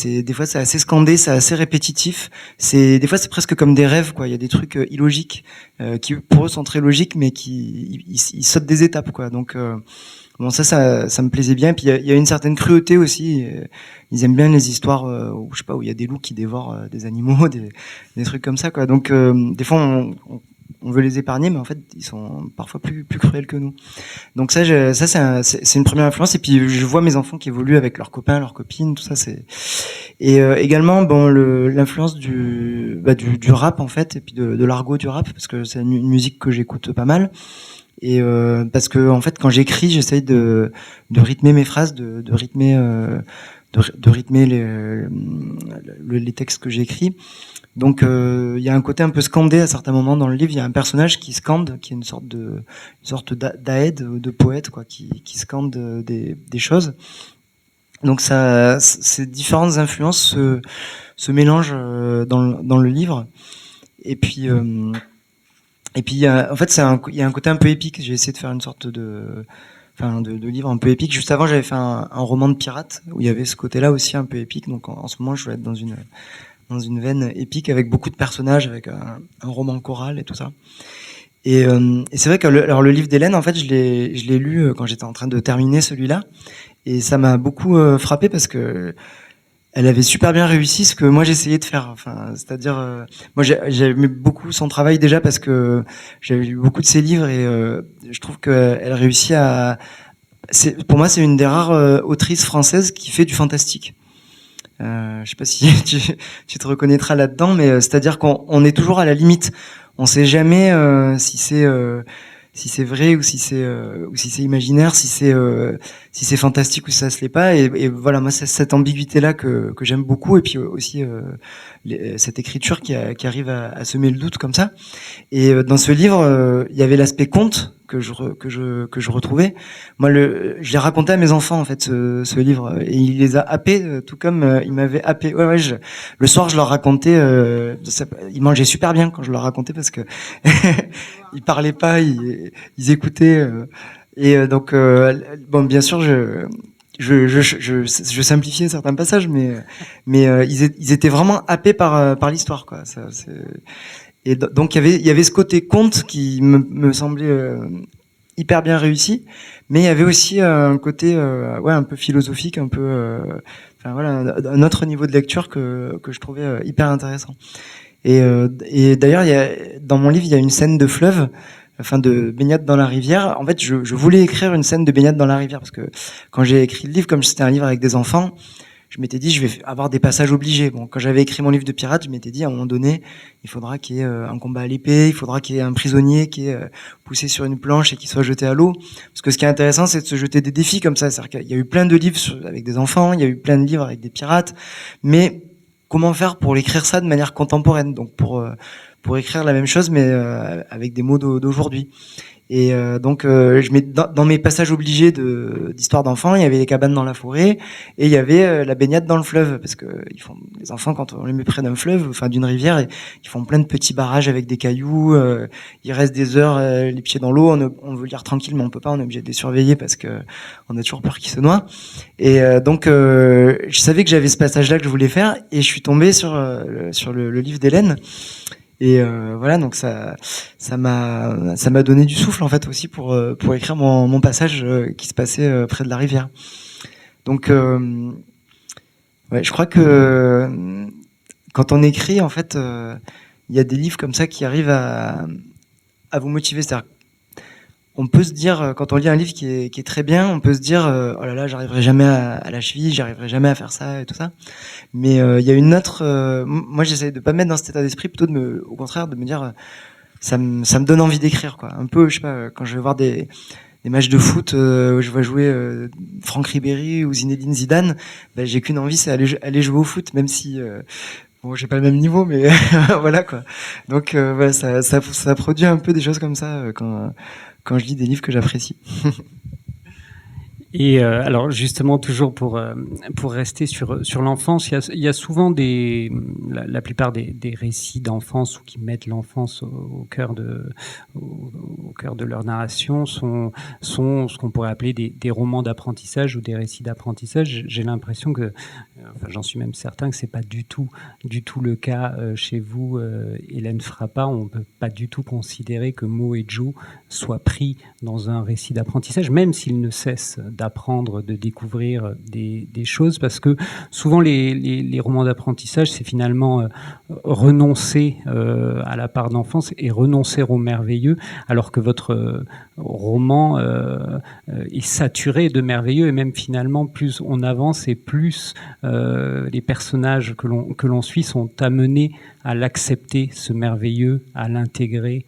des fois c'est assez scandé, c'est assez répétitif. Des fois c'est presque comme des rêves, quoi. Il y a des trucs illogiques qui pour eux sont très logiques, mais ils sautent des étapes, quoi. Donc bon, ça me plaisait bien. Puis il y a une certaine cruauté aussi. Ils aiment bien les histoires où, je sais pas, où il y a des loups qui dévorent des animaux, des trucs comme ça, quoi. Donc des fois on veut les épargner, mais en fait ils sont parfois plus cruels que nous. Donc ça c'est une première influence. Et puis je vois mes enfants qui évoluent avec leurs copains, leurs copines, tout ça. Et également l'influence du rap, en fait, et puis de l'argot du rap, parce que c'est une musique que j'écoute pas mal. Et parce que en fait quand j'écris, j'essaye de rythmer mes phrases, de rythmer les textes que j'écris. Donc il y a un côté un peu scandé à certains moments dans le livre. Il y a un personnage qui scande, qui est une sorte d'aède, de poète, quoi, qui scande des choses. Donc ces différentes influences se mélangent dans le livre. Et puis en fait il y a un côté un peu épique. J'ai essayé de faire une sorte de livre un peu épique. Juste avant, j'avais fait un roman de pirate où il y avait ce côté-là aussi un peu épique. Donc en ce moment, je vais être dans une veine épique avec beaucoup de personnages, avec un roman choral et tout ça. Et c'est vrai que le livre d'Hélène, en fait, je l'ai lu quand j'étais en train de terminer celui-là, et ça m'a beaucoup frappé parce que elle avait super bien réussi ce que moi j'essayais de faire. Enfin, c'est-à-dire, moi j'aimais beaucoup son travail déjà parce que j'avais lu beaucoup de ses livres, et je trouve qu'elle réussit pour moi, c'est une des rares autrices françaises qui fait du fantastique. Je sais pas si tu te reconnaîtras là-dedans, mais c'est-à-dire qu'on est toujours à la limite. On sait jamais si c'est vrai ou si c'est imaginaire, si c'est fantastique ou si ça se l'est pas. Et voilà, moi c'est cette ambiguïté là que j'aime beaucoup, et puis aussi cette écriture qui arrive à semer le doute comme ça. Et dans ce livre, il y avait l'aspect conte que je retrouvais. Moi, je l'ai raconté à mes enfants, en fait, ce livre, et il les a happés, tout comme il m'avait happé. Ouais, le soir, je leur racontais. Ils mangeaient super bien quand je leur racontais parce que ils parlaient pas, ils écoutaient. Et donc, bon, bien sûr, je simplifiais certains passages, mais ils étaient vraiment happés par l'histoire, quoi. Et donc il y avait ce côté conte qui me semblait hyper bien réussi, mais il y avait aussi un côté un peu philosophique, un peu un autre niveau de lecture que je trouvais hyper intéressant. Et d'ailleurs dans mon livre il y a une scène de fleuve, de baignade dans la rivière. En fait, je voulais écrire une scène de baignade dans la rivière parce que quand j'ai écrit le livre, comme c'était un livre avec des enfants, je m'étais dit, je vais avoir des passages obligés. Bon, quand j'avais écrit mon livre de pirate, je m'étais dit, à un moment donné, il faudra qu'il y ait un combat à l'épée, il faudra qu'il y ait un prisonnier qui est poussé sur une planche et qui soit jeté à l'eau. Parce que ce qui est intéressant, c'est de se jeter des défis comme ça. C'est-à-dire qu'il y a eu plein de livres avec des enfants, il y a eu plein de livres avec des pirates, mais comment faire pour écrire ça de manière contemporaine? Donc pour écrire la même chose, mais avec des mots d'aujourd'hui. Et donc je mets dans mes passages obligés d'histoire d'enfants, il y avait les cabanes dans la forêt et il y avait la baignade dans le fleuve, parce que les enfants, quand on les met près d'un fleuve, enfin d'une rivière, ils font plein de petits barrages avec des cailloux, ils restent des heures les pieds dans l'eau, on veut lire tranquille mais on peut pas, on est obligé de les surveiller parce que on a toujours peur qu'ils se noient. Et donc je savais que j'avais ce passage-là que je voulais faire, et je suis tombé sur le livre d'Hélène. Et voilà, donc ça m'a donné du souffle, en fait, aussi pour écrire mon passage qui se passait près de la rivière. Donc Ouais, je crois que quand on écrit, en fait, il y a des livres comme ça qui arrivent à vous motiver. C'est-à-dire, on peut se dire, quand on lit un livre qui est très bien, on peut se dire, oh là là, j'arriverai jamais à la cheville, j'arriverai jamais à faire ça et tout ça. Mais il y a une autre. Moi, j'essaie de pas me mettre dans cet état d'esprit, plutôt au contraire, de me dire, ça me donne envie d'écrire, quoi. Un peu, je sais pas, quand je vais voir des matchs de foot où je vois jouer Franck Ribéry ou Zinedine Zidane, ben, j'ai qu'une envie, c'est aller jouer au foot, même si bon, j'ai pas le même niveau, mais voilà, quoi. Donc voilà, ça produit un peu des choses comme ça quand je lis des livres que j'apprécie. Et alors justement, toujours pour rester sur l'enfance, il y a souvent la plupart des récits d'enfance ou qui mettent l'enfance au cœur de leur narration sont ce qu'on pourrait appeler des romans d'apprentissage ou des récits d'apprentissage. J'ai l'impression que, enfin, j'en suis même certain que c'est pas du tout le cas chez vous, Hélène Frappat. On peut pas du tout considérer que Mo et Joe soient pris dans un récit d'apprentissage, même s'ils ne cessent d'apprendre, de découvrir des choses, parce que souvent les romans d'apprentissage, c'est finalement renoncer à la part d'enfance et renoncer au merveilleux, alors que votre roman est saturé de merveilleux, et même finalement, plus on avance et plus les personnages que l'on suit sont amenés à l'accepter, ce merveilleux, à l'intégrer.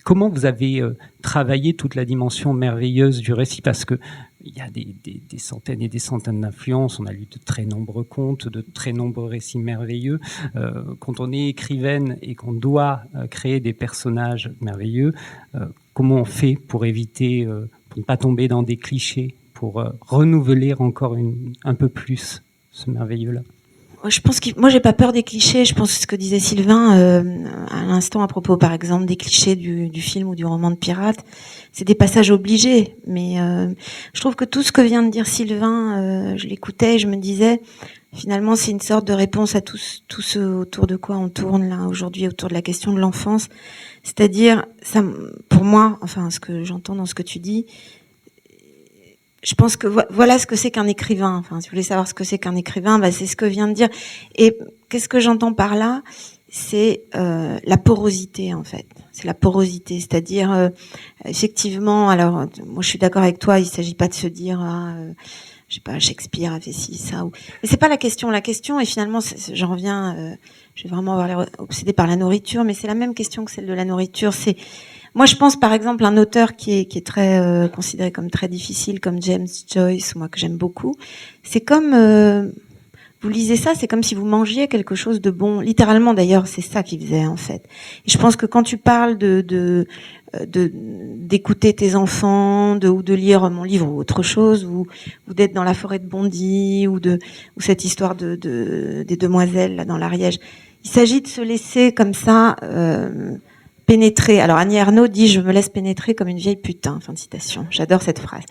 Comment vous avez travaillé toute la dimension merveilleuse du récit, parce que il y a des centaines et des centaines d'influences, on a lu de très nombreux contes, de très nombreux récits merveilleux. Quand on est écrivaine et qu'on doit créer des personnages merveilleux, comment on fait pour éviter, pour ne pas tomber dans des clichés, pour renouveler encore un peu plus ce merveilleux-là? Je pense que moi j'ai pas peur des clichés. Je pense que ce que disait Sylvain à l'instant à propos, par exemple, des clichés du film ou du roman de pirate, c'est des passages obligés. Mais je trouve que tout ce que vient de dire Sylvain, je l'écoutais et je me disais, finalement, c'est une sorte de réponse à tout ce autour de quoi on tourne là aujourd'hui, autour de la question de l'enfance. C'est-à-dire, ça, pour moi, enfin, ce que j'entends dans ce que tu dis, je pense que voilà ce que c'est qu'un écrivain. Enfin, si vous voulez savoir ce que c'est qu'un écrivain, bah, c'est ce que vient de dire. Et qu'est-ce que j'entends par là? C'est la porosité, en fait. C'est la porosité, c'est-à-dire effectivement. Alors, moi, je suis d'accord avec toi. Il s'agit pas de se dire, je sais pas, Shakespeare a fait ci, ça. Mais c'est pas la question. La question, et finalement, j'en reviens. Je vais vraiment avoir l'air obsédée par la nourriture, mais c'est la même question que celle de la nourriture. C'est moi, je pense par exemple un auteur qui est très considéré comme très difficile, comme James Joyce, moi que j'aime beaucoup. C'est comme vous lisez ça, c'est comme si vous mangiez quelque chose de bon. Littéralement, d'ailleurs, c'est ça qu'il faisait en fait. Et je pense que quand tu parles d'écouter tes enfants, ou de lire mon livre ou autre chose, ou d'être dans la forêt de Bondy, ou cette histoire des demoiselles là dans l'Ariège, il s'agit de se laisser comme ça. Pénétrer. Alors Annie Ernaux dit « Je me laisse pénétrer comme une vieille putain ». Fin de citation. J'adore cette phrase.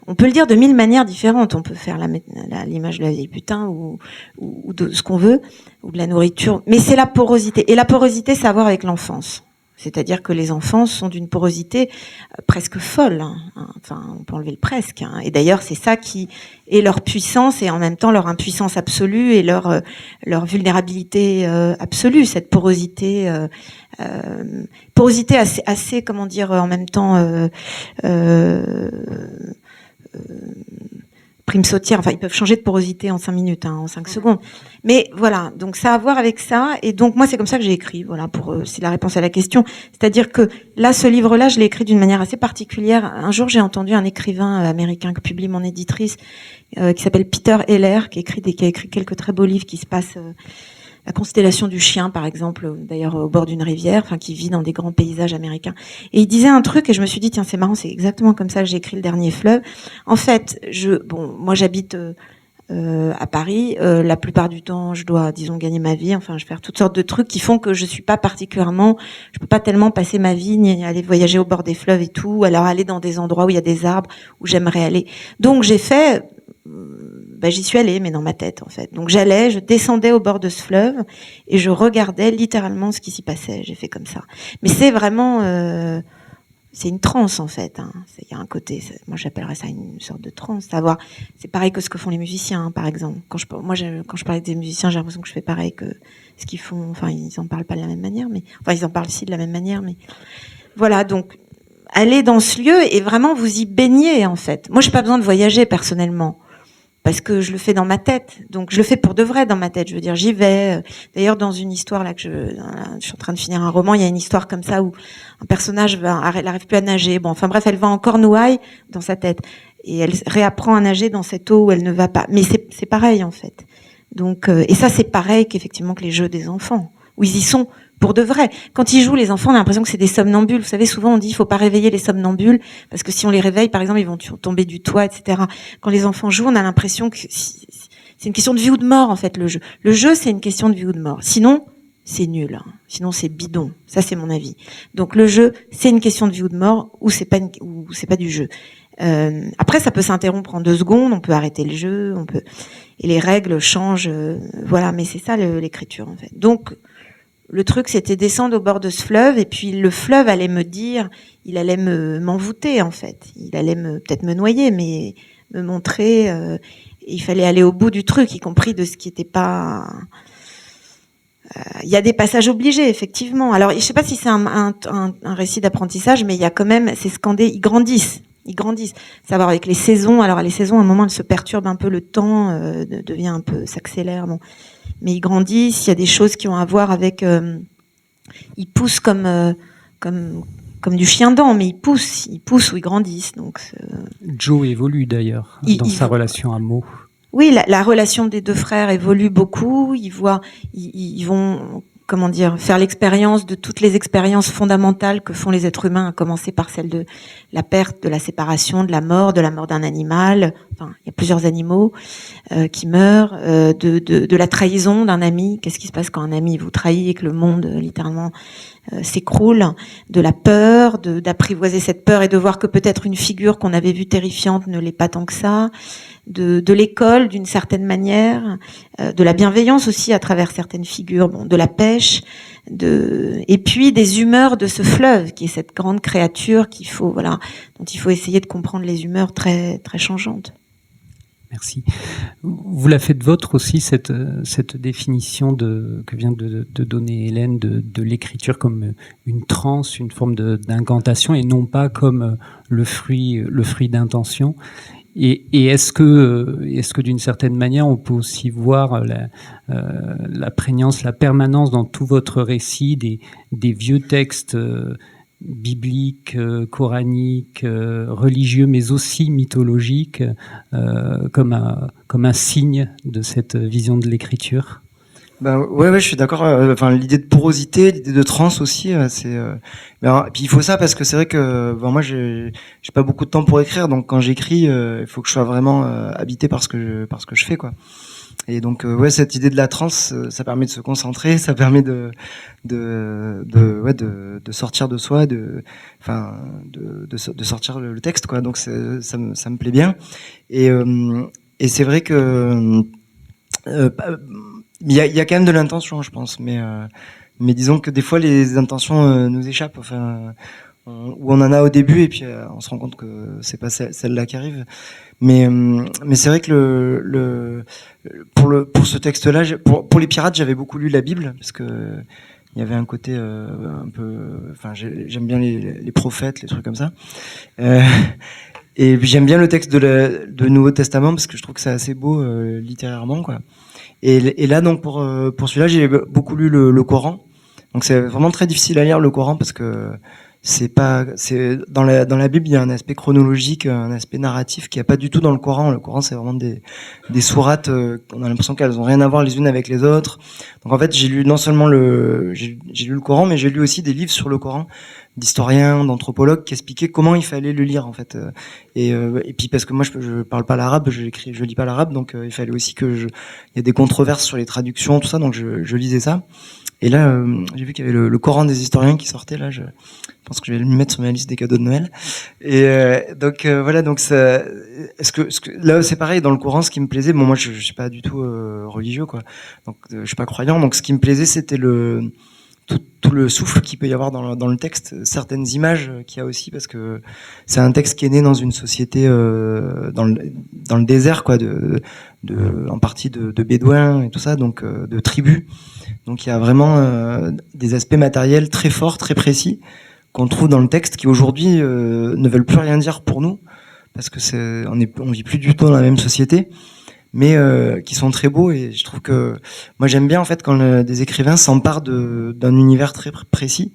On peut le dire de 1000 manières différentes. On peut faire l'image de la vieille putain ou de ce qu'on veut, ou de la nourriture. Mais c'est la porosité. Et la porosité, c'est à voir avec l'enfance. C'est-à-dire que les enfants sont d'une porosité presque folle. Hein. Enfin, on peut enlever le presque. Hein. Et d'ailleurs, c'est ça qui est leur puissance et en même temps leur impuissance absolue et leur vulnérabilité absolue. Cette porosité, assez, comment dire, en même temps prime sautière. Enfin, ils peuvent changer de porosité en 5 minutes, hein, en 5 secondes. Mais voilà, donc ça a à voir avec ça. Et donc moi, c'est comme ça que j'ai écrit. Voilà, c'est la réponse à la question. C'est-à-dire que là, ce livre-là, je l'ai écrit d'une manière assez particulière. Un jour, j'ai entendu un écrivain américain que publie mon éditrice, qui s'appelle Peter Heller, qui a écrit quelques très beaux livres qui se passent. La constellation du chien, par exemple, d'ailleurs au bord d'une rivière, enfin qui vit dans des grands paysages américains. Et il disait un truc et je me suis dit tiens c'est marrant, c'est exactement comme ça que j'ai écrit Le Dernier Fleuve. En fait, moi j'habite à Paris. La plupart du temps, je dois, disons, gagner ma vie. Enfin, je vais faire toutes sortes de trucs qui font que je peux pas tellement passer ma vie ni aller voyager au bord des fleuves et tout. Alors aller dans des endroits où il y a des arbres où j'aimerais aller. Donc j'ai fait. J'y suis allée, mais dans ma tête, en fait. Donc je descendais au bord de ce fleuve et je regardais littéralement ce qui s'y passait. J'ai fait comme ça. Mais c'est vraiment, c'est une transe en fait. Hein. Il y a un côté, moi j'appellerais ça une sorte de transe. Savoir, c'est pareil que ce que font les musiciens, hein, par exemple. Quand je parlais des musiciens, j'ai l'impression que je fais pareil que ce qu'ils font. Enfin, ils en parlent pas de la même manière, mais enfin ils en parlent aussi de la même manière, mais voilà. Donc allez dans ce lieu et vraiment vous y baignez en fait. Moi, j'ai pas besoin de voyager personnellement. Parce que je le fais dans ma tête, donc je le fais pour de vrai dans ma tête. Je veux dire, j'y vais. D'ailleurs, dans une histoire là je suis en train de finir un roman, il y a une histoire comme ça où un personnage elle arrive plus à nager. Bon, enfin bref, elle va en Cornouailles dans sa tête et elle réapprend à nager dans cette eau où elle ne va pas. Mais c'est pareil en fait. Donc et ça c'est pareil qu'effectivement que les jeux des enfants où ils y sont pour de vrai. Quand ils jouent, les enfants, on a l'impression que c'est des somnambules. Vous savez, souvent on dit il faut pas réveiller les somnambules parce que si on les réveille, par exemple, ils vont tomber du toit, etc. Quand les enfants jouent, on a l'impression que c'est une question de vie ou de mort en fait le jeu. Le jeu, c'est une question de vie ou de mort. Sinon, c'est nul. Hein. Sinon, c'est bidon. Ça, c'est mon avis. Donc le jeu, c'est une question de vie ou de mort ou c'est pas du jeu. Après, ça peut s'interrompre en 2 secondes. On peut arrêter le jeu. Et les règles changent. Voilà, mais c'est ça l'écriture en fait. Donc le truc, c'était descendre au bord de ce fleuve, et puis le fleuve allait me dire, il allait m'envoûter en fait, il allait peut-être me noyer, mais me montrer. Il fallait aller au bout du truc, y compris de ce qui n'était pas. Il y a des passages obligés, effectivement. Alors, je sais pas si c'est un récit d'apprentissage, mais il y a quand même, c'est scandé, ils grandissent. Savoir avec les saisons. Alors, les saisons, à un moment, elles se perturbent un peu, le temps devient un peu, s'accélère. Bon. Mais ils grandissent. Il y a des choses qui ont à voir avec. Ils poussent comme du chien-dent, mais ils poussent ou ils grandissent. Donc. Joe évolue d'ailleurs dans sa relation à Mo. Oui, la relation des 2 frères évolue beaucoup. Ils vont, comment dire, faire l'expérience de toutes les expériences fondamentales que font les êtres humains, à commencer par celle de la perte, de la séparation, de la mort d'un animal. Enfin, il y a plusieurs animaux qui meurent, de la trahison d'un ami. Qu'est-ce qui se passe quand un ami vous trahit et que le monde littéralement s'écroule, de la peur, d'apprivoiser cette peur et de voir que peut-être une figure qu'on avait vue terrifiante ne l'est pas tant que ça, de l'école d'une certaine manière, de la bienveillance aussi à travers certaines figures, bon, de la pêche, et puis des humeurs de ce fleuve qui est cette grande créature dont il faut essayer de comprendre les humeurs très très changeantes. Merci. Vous la faites vôtre aussi, cette définition que vient de donner Hélène de l'écriture comme une transe, une forme d'incantation, et non pas comme le fruit d'intention. Et est-ce que d'une certaine manière, on peut aussi voir la prégnance, la permanence dans tout votre récit des vieux textes bibliques, coraniques, religieux, mais aussi mythologiques, comme un signe de cette vision de l'écriture? Ouais, je suis d'accord. Enfin, l'idée de porosité, l'idée de transe aussi, puis il faut ça parce que c'est vrai que moi j'ai pas beaucoup de temps pour écrire, donc quand j'écris, il faut que je sois vraiment habité par ce que je fais, quoi. Et donc cette idée de la transe, ça permet de se concentrer, ça permet de sortir de soi, de sortir le texte, quoi. Donc ça me plaît bien. Et c'est vrai que il y a quand même de l'intention, je pense, mais disons que des fois les intentions nous échappent, enfin, où on en a au début et puis on se rend compte que c'est pas celle-là qui arrive. Mais c'est vrai que pour ce texte-là, pour les pirates, j'avais beaucoup lu la Bible parce que il y avait un côté un peu, enfin, j'aime bien les prophètes, les trucs comme ça. Et puis j'aime bien le texte de Nouveau Testament parce que je trouve que c'est assez beau littérairement, quoi. Et là, donc pour celui-là, j'ai beaucoup lu le Coran. Donc c'est vraiment très difficile à lire le Coran parce que c'est dans la Bible, il y a un aspect chronologique, un aspect narratif qui n'y a pas du tout dans le Coran. Le Coran, c'est vraiment des sourates, on a l'impression qu'elles ont rien à voir les unes avec les autres. Donc en fait, j'ai lu non seulement j'ai lu le Coran, mais j'ai lu aussi des livres sur le Coran d'historiens, d'anthropologues qui expliquaient comment il fallait le lire, en fait. Et puis parce que moi je parle pas l'arabe, je lis pas l'arabe, donc il fallait aussi il y a des controverses sur les traductions, tout ça, donc je lisais ça. Et là, j'ai vu qu'il y avait le Coran des historiens qui sortait. Là, je pense que je vais le mettre sur ma liste des cadeaux de Noël. Et donc voilà, donc ça, là c'est pareil dans le Coran. Ce qui me plaisait, bon, moi je suis pas du tout religieux, quoi. Donc je suis pas croyant. Donc ce qui me plaisait, c'était tout le souffle qu'il peut y avoir dans le texte, certaines images qu'il y a aussi, parce que c'est un texte qui est né dans une société dans le désert, quoi, en partie de bédouins et tout ça, donc de tribus. Donc il y a vraiment des aspects matériels très forts, très précis, qu'on trouve dans le texte, qui aujourd'hui ne veulent plus rien dire pour nous, parce que on vit plus du tout dans la même société, mais qui sont très beaux. Et je trouve que moi j'aime bien en fait quand des écrivains s'emparent d'un univers très précis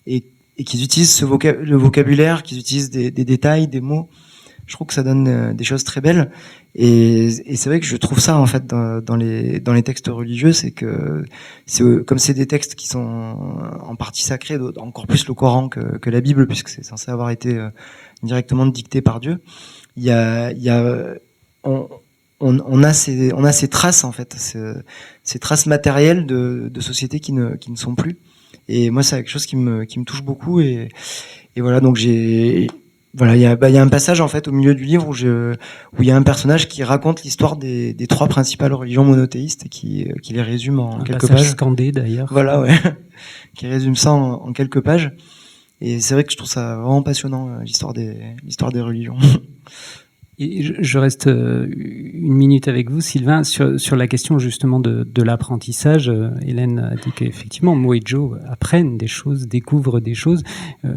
et qu'ils utilisent le vocabulaire, qu'ils utilisent des détails, des mots. Je trouve que ça donne des choses très belles. Et c'est vrai que je trouve ça en fait dans les textes religieux, c'est que comme c'est des textes qui sont en partie sacrés, encore plus le Coran que la Bible, puisque c'est censé avoir été directement dicté par Dieu. On a ces traces en fait, ces traces matérielles de sociétés qui ne sont plus. Et moi, c'est quelque chose qui me touche beaucoup. Et voilà, donc il y a un passage en fait au milieu du livre où il y a un personnage qui raconte l'histoire des trois principales religions monothéistes et qui les résume en quelques pages. Scandé d'ailleurs. Voilà, ouais, qui résume ça en quelques pages. Et c'est vrai que je trouve ça vraiment passionnant, l'histoire des religions. Et je reste une minute avec vous, Sylvain, sur la question justement de l'apprentissage. Hélène a dit qu'effectivement, Mo et Joe apprennent des choses, découvrent des choses.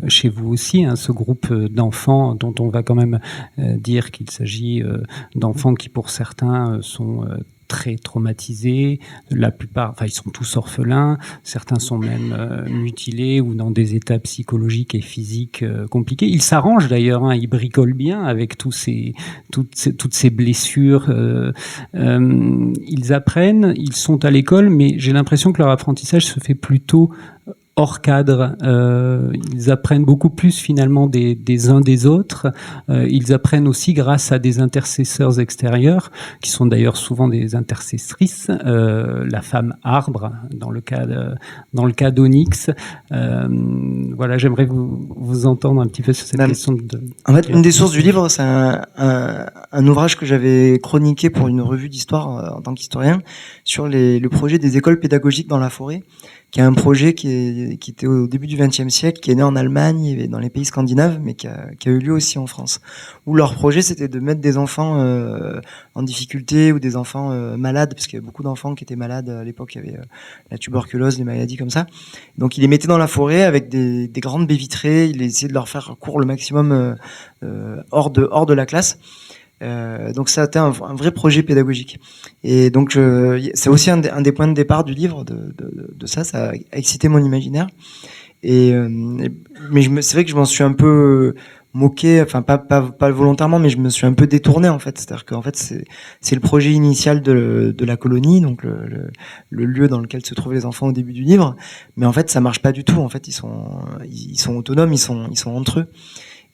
Chez vous aussi, hein, ce groupe d'enfants dont on va quand même dire qu'il s'agit d'enfants qui, pour certains, sont très traumatisés, la plupart, enfin ils sont tous orphelins, certains sont même mutilés ou dans des états psychologiques et physiques compliqués. Ils s'arrangent d'ailleurs, hein, ils bricolent bien avec toutes ces blessures. Ils apprennent, ils sont à l'école, mais j'ai l'impression que leur apprentissage se fait plutôt hors cadre. Ils apprennent beaucoup plus finalement des uns des autres. Ils apprennent aussi grâce à des intercesseurs extérieurs, qui sont d'ailleurs souvent des intercessrices. La femme arbre, dans le cas d'Onyx. Voilà, j'aimerais vous entendre un petit peu sur cette question. En fait, une des sources du livre, c'est un ouvrage que j'avais chroniqué pour une revue d'histoire en tant qu'historien, sur le projet des écoles pédagogiques dans la forêt, qui est un projet qui était au début du XXe siècle, qui est né en Allemagne et dans les pays scandinaves, mais qui a eu lieu aussi en France. Où leur projet, c'était de mettre des enfants en difficulté ou des enfants malades, parce qu'il y avait beaucoup d'enfants qui étaient malades à l'époque. Il y avait la tuberculose, les maladies comme ça. Donc, ils les mettaient dans la forêt avec des grandes baies vitrées. Ils essayaient de leur faire cours le maximum hors de la classe. Donc ça a été un vrai projet pédagogique. Et donc c'est aussi un des points de départ du livre de ça a excité mon imaginaire. Mais c'est vrai que je m'en suis un peu moqué, enfin pas volontairement, mais je me suis un peu détourné en fait. C'est-à-dire qu'en fait c'est le projet initial de la colonie, donc le lieu dans lequel se trouvent les enfants au début du livre. Mais en fait ça marche pas du tout. En fait ils sont autonomes, ils sont entre eux.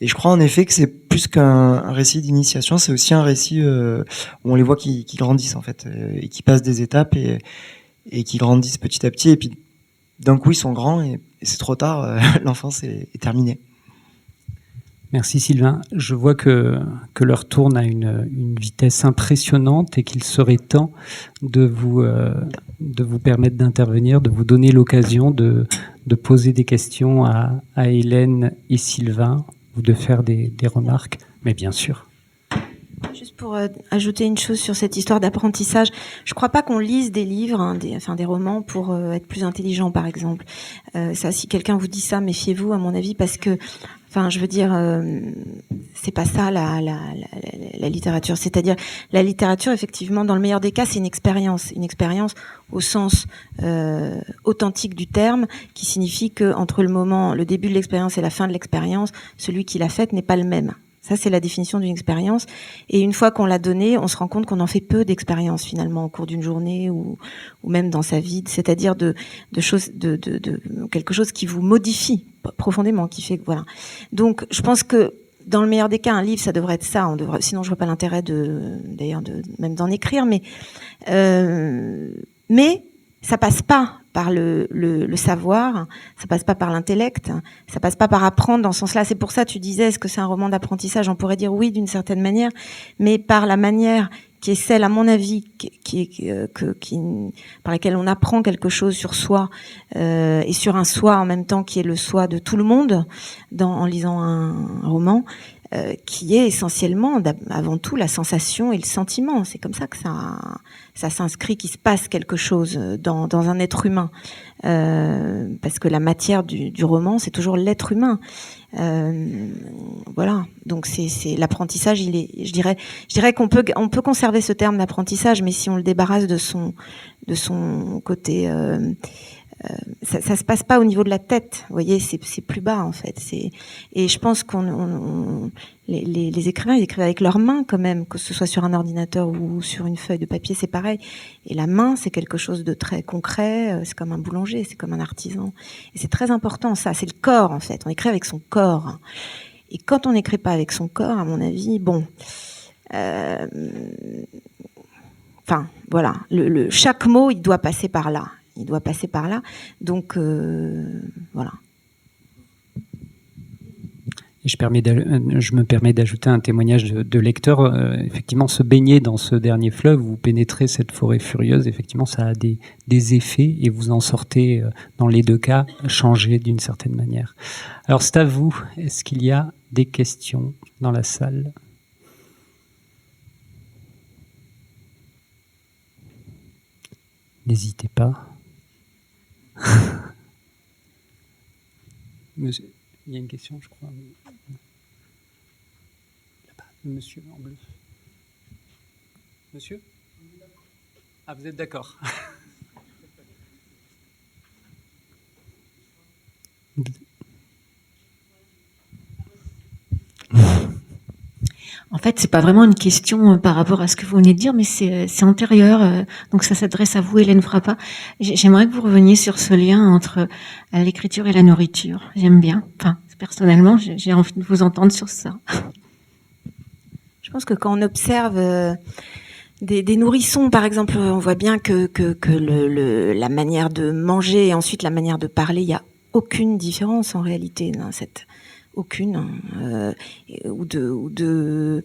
Et je crois en effet que c'est plus qu'un récit d'initiation, c'est aussi un récit où on les voit qui grandissent en fait, et qui passent des étapes et qui grandissent petit à petit. Et puis d'un coup ils sont grands et c'est trop tard, l'enfance est terminée. Merci Sylvain. Je vois que l'heure tourne à une vitesse impressionnante et qu'il serait temps de vous permettre d'intervenir, de vous donner l'occasion de poser des questions à Hélène et Sylvain, ou de faire des remarques, mais bien sûr. Juste pour ajouter une chose sur cette histoire d'apprentissage, je crois pas qu'on lise des livres, hein, des romans pour être plus intelligent, par exemple. Ça, si quelqu'un vous dit ça, méfiez-vous, à mon avis, parce que, enfin, je veux dire, c'est pas ça la littérature. C'est-à-dire, la littérature, effectivement, dans le meilleur des cas, c'est une expérience au sens authentique du terme, qui signifie que entre le début de l'expérience et la fin de l'expérience, celui qui l'a faite n'est pas le même. Ça, c'est la définition d'une expérience. Et une fois qu'on l'a donnée, on se rend compte qu'on en fait peu d'expériences finalement au cours d'une journée ou même dans sa vie. C'est-à-dire de quelque chose qui vous modifie profondément, qui fait que voilà. Donc, je pense que dans le meilleur des cas, un livre, ça devrait être ça. Sinon, je vois pas l'intérêt même d'en écrire. Mais ça passe pas par le savoir, ça passe pas par l'intellect, ça passe pas par apprendre dans ce sens-là. C'est pour ça, tu disais, est-ce que c'est un roman d'apprentissage ? On pourrait dire oui, d'une certaine manière, mais par la manière qui est celle, à mon avis, par laquelle on apprend quelque chose sur soi et sur un soi en même temps qui est le soi de tout le monde en lisant un roman, qui est essentiellement, avant tout, la sensation et le sentiment. C'est comme ça que ça s'inscrit, qu'il se passe quelque chose dans un être humain. Parce que la matière du roman, c'est toujours l'être humain. Voilà. Donc c'est l'apprentissage. Je dirais qu'on peut conserver ce terme d'apprentissage, mais si on le débarrasse de son côté, ça se passe pas au niveau de la tête. Vous voyez, c'est plus bas en fait. Et je pense les écrivains, ils écrivent avec leurs mains quand même, que ce soit sur un ordinateur ou sur une feuille de papier, c'est pareil. Et la main, c'est quelque chose de très concret. C'est comme un boulanger, c'est comme un artisan. Et c'est très important ça. C'est le corps en fait. On écrit avec son corps. Et quand on n'écrit pas avec son corps, à mon avis, bon. Enfin, voilà. Chaque mot, il doit passer par là. Il doit passer par là. Donc, voilà. Et je me permets d'ajouter un témoignage de lecteur. Effectivement, se baigner dans ce dernier fleuve, vous pénétrez cette forêt furieuse, effectivement, ça a des effets et vous en sortez, dans les deux cas, changé d'une certaine manière. Alors, c'est à vous. Est-ce qu'il y a des questions dans la salle ? N'hésitez pas. Monsieur, il y a une question, je crois. Là-bas, monsieur en bleu. Monsieur ? Ah, vous êtes d'accord. En fait, c'est pas vraiment une question par rapport à ce que vous venez de dire, mais c'est antérieur. Donc ça s'adresse à vous, Hélène Frappat. J'aimerais que vous reveniez sur ce lien entre l'écriture et la nourriture. J'aime bien. Enfin, personnellement, j'ai envie de vous entendre sur ça. Je pense que quand on observe des nourrissons, par exemple, on voit bien que la manière de manger et ensuite la manière de parler, il y a aucune différence en réalité dans aucune, ou de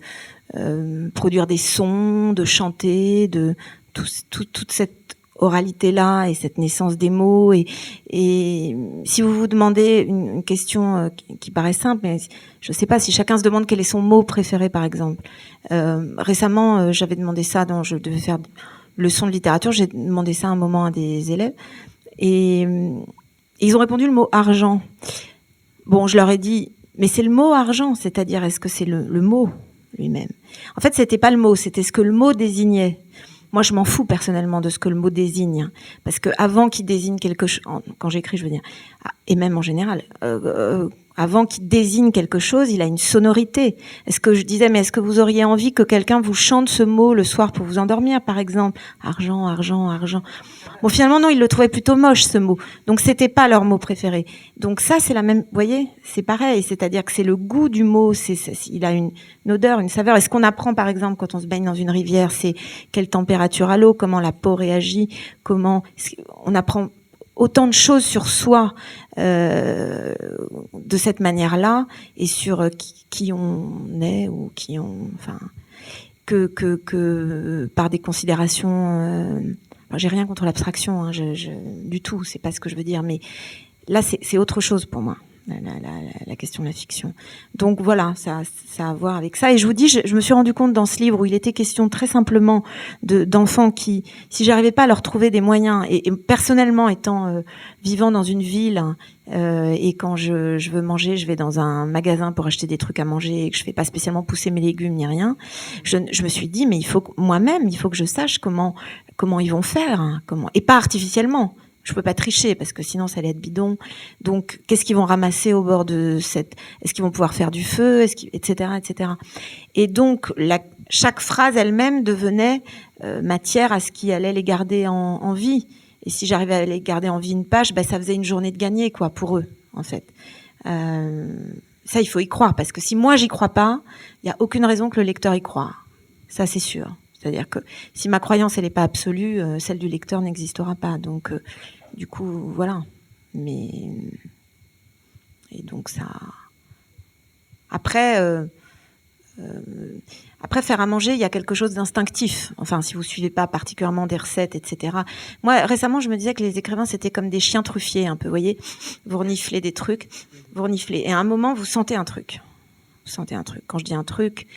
produire des sons, de chanter, de toute cette oralité-là et cette naissance des mots. Et si vous vous demandez une question qui paraît simple, mais je ne sais pas si chacun se demande quel est son mot préféré, par exemple. Récemment, j'avais demandé ça je devais faire leçon de littérature, j'ai demandé ça à un moment à des élèves et ils ont répondu le mot argent. Bon, je leur ai dit, mais c'est le mot argent, c'est-à-dire est-ce que c'est le mot lui-même? En fait, c'était pas le mot, c'était ce que le mot désignait. Moi, je m'en fous personnellement de ce que le mot désigne, parce que avant qu'il désigne quelque chose, quand j'écris, je veux dire, et même en général, avant qu'il désigne quelque chose, il a une sonorité. Est-ce que je disais, mais est-ce que vous auriez envie que quelqu'un vous chante ce mot le soir pour vous endormir, par exemple? Argent, argent, argent. Bon, finalement, non, ils le trouvaient plutôt moche, ce mot. Donc, c'était pas leur mot préféré. Donc, ça, c'est la même, vous voyez, c'est pareil. C'est-à-dire que c'est le goût du mot, il a une odeur, une saveur. Et ce qu'on apprend, par exemple, quand on se baigne dans une rivière, c'est quelle température a l'eau, comment la peau réagit, on apprend autant de choses sur soi de cette manière-là et sur qui on est ou enfin que par des considérations. J'ai rien contre l'abstraction, hein, du tout, c'est pas ce que je veux dire, mais là c'est autre chose pour moi. La question de la fiction. Donc voilà, ça a à voir avec ça. Et je vous dis, je me suis rendu compte dans ce livre où il était question très simplement d'enfants qui, si j'arrivais pas à leur trouver des moyens, et personnellement étant vivant dans une ville, et quand je veux manger, je vais dans un magasin pour acheter des trucs à manger et que je fais pas spécialement pousser mes légumes ni rien, je me suis dit, mais il faut que je sache comment ils vont faire, hein, et pas artificiellement. Je peux pas tricher parce que sinon ça allait être bidon. Donc, qu'est-ce qu'ils vont ramasser au bord de est-ce qu'ils vont pouvoir faire du feu, etc., etc. Et donc, chaque phrase elle-même devenait matière à ce qui allait les garder en vie. Et si j'arrivais à les garder en vie une page, ça faisait une journée de gagner, quoi, pour eux, en fait. Ça, il faut y croire parce que si moi j'y crois pas, il y a aucune raison que le lecteur y croie. Ça, c'est sûr. C'est-à-dire que si ma croyance elle est pas absolue, celle du lecteur n'existera pas. Donc du coup voilà. Et donc ça. Après, Après, faire à manger, il y a quelque chose d'instinctif. Enfin, si vous suivez pas particulièrement des recettes, etc. Moi, récemment, je me disais que les écrivains, c'était comme des chiens truffiers, un peu. Vous voyez, vous reniflez des trucs, vous reniflez. Et à un moment, vous sentez un truc. Vous sentez un truc. Quand je dis un truc,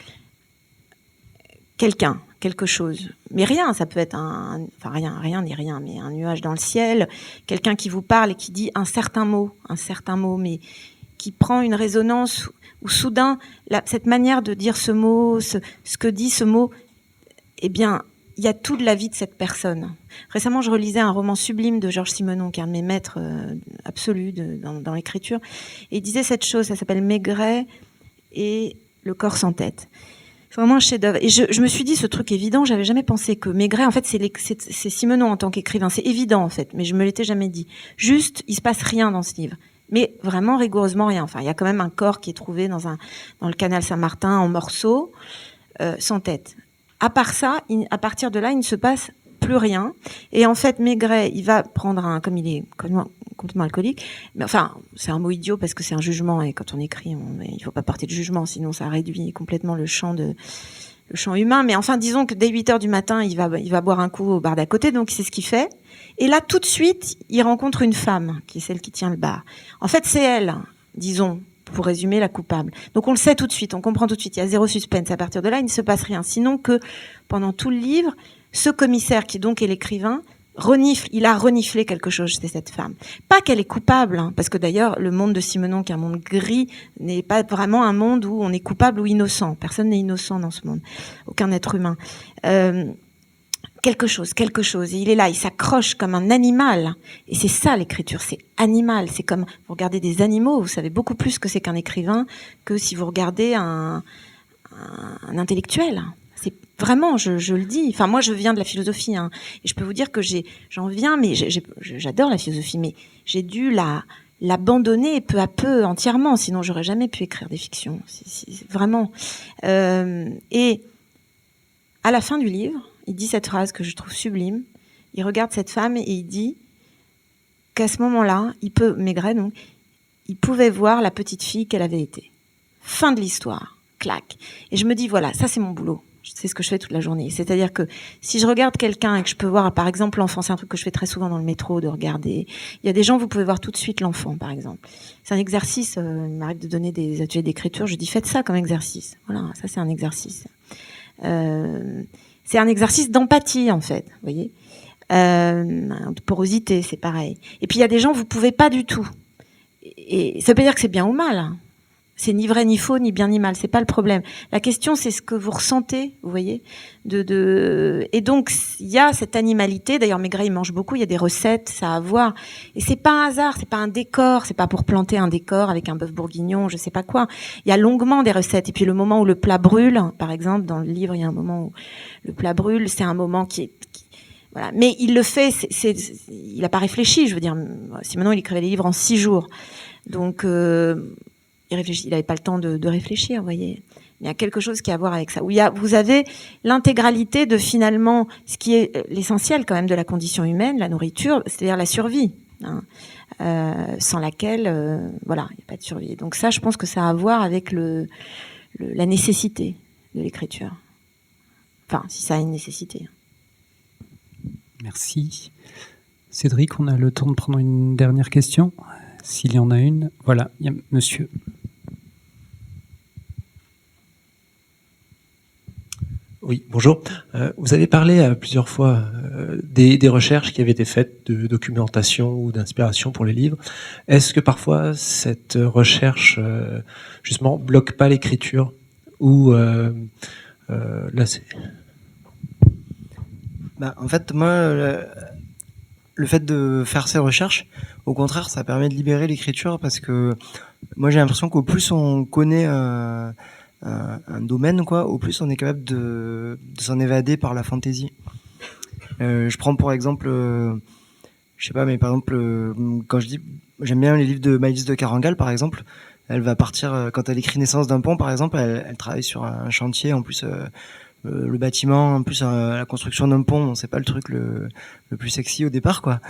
quelqu'un, quelque chose. Mais rien, ça peut être enfin rien n'est rien, mais un nuage dans le ciel, quelqu'un qui vous parle et qui dit un certain mot, mais qui prend une résonance où soudain, cette manière de dire ce mot, ce que dit ce mot, eh bien, il y a toute la vie de cette personne. Récemment, je relisais un roman sublime de Georges Simenon, qui est un de mes maîtres absolus dans l'écriture, et il disait cette chose, ça s'appelle Maigret et le corps sans tête. C'est vraiment un chef-d'œuvre. Et je me suis dit, ce truc évident, j'avais jamais pensé que Maigret, en fait, c'est Simenon en tant qu'écrivain. C'est évident, en fait, mais je me l'étais jamais dit. Juste, il se passe rien dans ce livre. Mais vraiment rigoureusement rien. Enfin, il y a quand même un corps qui est trouvé dans le canal Saint-Martin en morceaux, sans tête. À part ça, à partir de là, il ne se passe plus rien. Et en fait, Maigret, il va prendre comme il est complètement alcoolique. Mais enfin, c'est un mot idiot parce que c'est un jugement et quand on écrit, il faut pas porter de jugement, sinon ça réduit complètement le champ humain. Mais enfin, disons que dès 8h du matin, il va boire un coup au bar d'à côté, donc c'est ce qu'il fait. Et là, tout de suite, il rencontre une femme, qui est celle qui tient le bar. En fait, c'est elle, disons, pour résumer, la coupable. Donc on le sait tout de suite, on comprend tout de suite, il y a zéro suspense. À partir de là, il ne se passe rien. Sinon que, pendant tout le livre, ce commissaire, qui donc est l'écrivain, il a reniflé quelque chose chez cette femme. Pas qu'elle est coupable, hein, parce que d'ailleurs, le monde de Simenon, qui est un monde gris, n'est pas vraiment un monde où on est coupable ou innocent. Personne n'est innocent dans ce monde. Aucun être humain. Quelque chose. Et il est là, il s'accroche comme un animal. Et c'est ça l'écriture, c'est animal. C'est comme, vous regardez des animaux, vous savez beaucoup plus ce que c'est qu'un écrivain que si vous regardez un intellectuel. C'est vraiment, je le dis. Enfin, moi, je viens de la philosophie, hein, et je peux vous dire que j'en viens, mais j'adore la philosophie, mais j'ai dû l'abandonner peu à peu entièrement, sinon j'aurais jamais pu écrire des fictions. C'est vraiment. Et à la fin du livre, il dit cette phrase que je trouve sublime. Il regarde cette femme et il dit qu'à ce moment-là, Maigret, donc, il pouvait voir la petite fille qu'elle avait été. Fin de l'histoire. Clac. Et je me dis, voilà, ça c'est mon boulot. C'est ce que je fais toute la journée. C'est-à-dire que si je regarde quelqu'un et que je peux voir, par exemple, l'enfant, c'est un truc que je fais très souvent dans le métro, de regarder. Il y a des gens, vous pouvez voir tout de suite l'enfant, par exemple. C'est un exercice. Il m'arrive de donner des ateliers d'écriture. Je dis, faites ça comme exercice. Voilà, ça c'est un exercice. C'est un exercice d'empathie, en fait. Vous voyez, de porosité, c'est pareil. Et puis il y a des gens, vous pouvez pas du tout. Et ça veut pas dire que c'est bien ou mal. Hein. C'est ni vrai, ni faux, ni bien, ni mal. C'est pas le problème. La question, c'est ce que vous ressentez, vous voyez. Et donc, il y a cette animalité. D'ailleurs, Maigret, il mange beaucoup. Il y a des recettes, ça à voir. Et c'est pas un hasard, c'est pas un décor. C'est pas pour planter un décor avec un bœuf bourguignon, je sais pas quoi. Il y a longuement des recettes. Et puis, le moment où le plat brûle, par exemple, dans le livre, il y a un moment où le plat brûle. C'est un moment voilà. Mais il le fait, il a pas réfléchi, je veux dire. Sinon, il écrivait les livres en 6 jours. Donc, il n'avait pas le temps de réfléchir, vous voyez. Il y a quelque chose qui a à voir avec ça. Vous avez l'intégralité de finalement ce qui est l'essentiel quand même de la condition humaine, la nourriture, c'est-à-dire la survie, hein, sans laquelle, voilà, il n'y a pas de survie. Donc ça, je pense que ça a à voir avec la nécessité de l'écriture. Enfin, si ça a une nécessité. Merci. Cédric, on a le temps de prendre une dernière question, s'il y en a une. Voilà, il y a monsieur. Oui, bonjour. Vous avez parlé plusieurs fois des recherches qui avaient été faites de documentation ou d'inspiration pour les livres. Est-ce que parfois cette recherche justement bloque pas l'écriture ou là c'est... En fait, moi, le fait de faire ces recherches, au contraire, ça permet de libérer l'écriture parce que moi, j'ai l'impression qu'au plus on connaît un domaine, quoi, au plus on est capable de s'en évader par la fantaisie. Je prends pour exemple, je sais pas, mais par exemple, quand je dis, j'aime bien les livres de Maëlys de Carangal, par exemple. Elle va partir, quand elle écrit Naissance d'un pont, par exemple, elle travaille sur un chantier, en plus, le bâtiment, en plus, la construction d'un pont, c'est pas le truc le plus sexy au départ, quoi.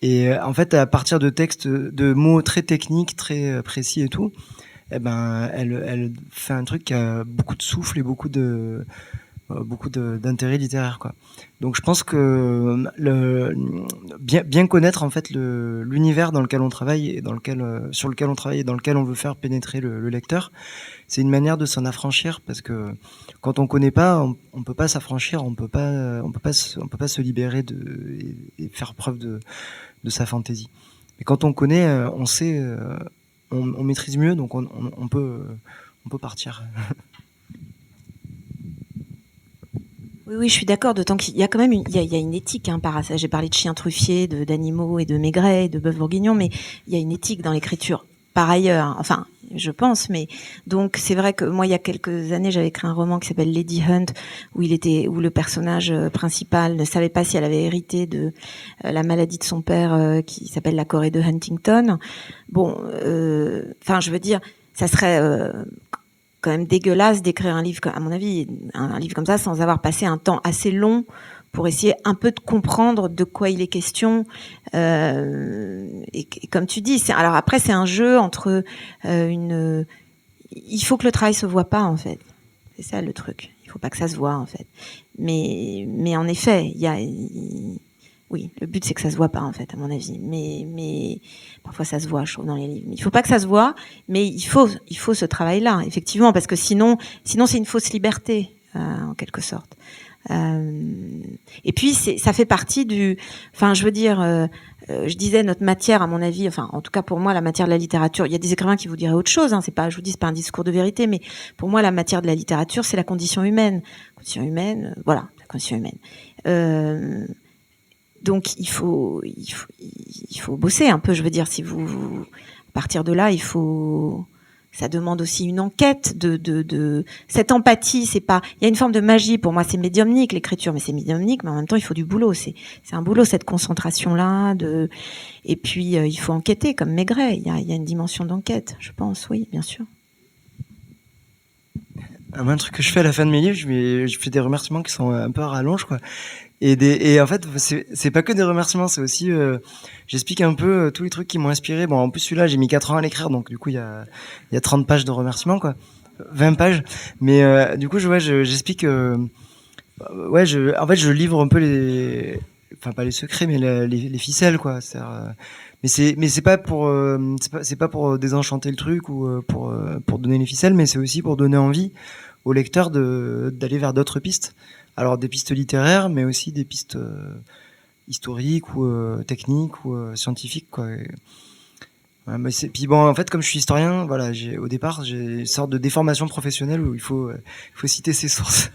Et en fait, à partir de textes, de mots très techniques, très précis et tout, eh ben, elle fait un truc qui a beaucoup de souffle et beaucoup d'intérêt littéraire, quoi. Donc je pense que bien connaître en fait l'univers dans lequel on travaille et sur lequel on travaille et dans lequel on veut faire pénétrer le lecteur, c'est une manière de s'en affranchir, parce que quand on connaît pas, on peut pas s'affranchir, on peut pas se libérer et faire preuve de sa fantaisie. Mais quand on connaît, on sait, on maîtrise mieux, donc on peut partir. Oui, je suis d'accord, d'autant qu'il y a quand même il y a une éthique, hein, par ça. J'ai parlé de chiens truffiers, d'animaux et de maigret, et de bœufs bourguignons, mais il y a une éthique dans l'écriture. Par ailleurs, enfin, je pense, mais donc c'est vrai que moi, il y a quelques années, j'avais écrit un roman qui s'appelle Lady Hunt, où le personnage principal ne savait pas si elle avait hérité de la maladie de son père, qui s'appelle la chorée de Huntington. Bon, enfin, je veux dire, ça serait quand même dégueulasse d'écrire un livre, à mon avis, un livre comme ça, sans avoir passé un temps assez long pour essayer un peu de comprendre de quoi il est question. Et comme tu dis, alors après, c'est un jeu entre il faut que le travail se voit pas, en fait. C'est ça le truc. Il faut pas que ça se voit, en fait. Mais en effet, oui, le but c'est que ça se voit pas, en fait, à mon avis. Mais parfois ça se voit, je trouve, dans les livres. Mais il faut pas que ça se voit, mais il faut ce travail-là, effectivement, parce que sinon c'est une fausse liberté, en quelque sorte. Et puis ça fait partie enfin, je veux dire, je disais notre matière, à mon avis, enfin, en tout cas pour moi, la matière de la littérature. Il y a des écrivains qui vous diraient autre chose. Hein, je vous dis, c'est pas un discours de vérité, mais pour moi, la matière de la littérature, c'est la condition humaine. Voilà, la condition humaine. Donc il faut bosser un peu, je veux dire, à partir de là, ça demande aussi une enquête de cette empathie. Il y a une forme de magie, pour moi, c'est médiumnique, l'écriture, mais c'est médiumnique, mais en même temps il faut du boulot, c'est un boulot, cette concentration là, et puis il faut enquêter comme Maigret, il y a une dimension d'enquête, je pense, oui, bien sûr. Un truc que je fais à la fin de mes livres, je fais des remerciements qui sont un peu à rallonge, quoi. Et en fait, c'est pas que des remerciements, c'est aussi, j'explique un peu tous les trucs qui m'ont inspiré. Bon, en plus, celui-là, j'ai mis 4 ans à l'écrire, donc du coup, il y a 30 pages de remerciements, quoi. 20 pages. Mais, du coup, j'explique, en fait, je livre un peu pas les secrets, mais les ficelles, quoi. Mais c'est pas pour désenchanter le truc ou pour donner les ficelles, mais c'est aussi pour donner envie au lecteur d'aller vers d'autres pistes. Alors des pistes littéraires, mais aussi des pistes historiques ou techniques ou scientifiques, quoi. Puis bon, en fait, comme je suis historien, voilà, au départ, j'ai une sorte de déformation professionnelle où il faut citer ses sources.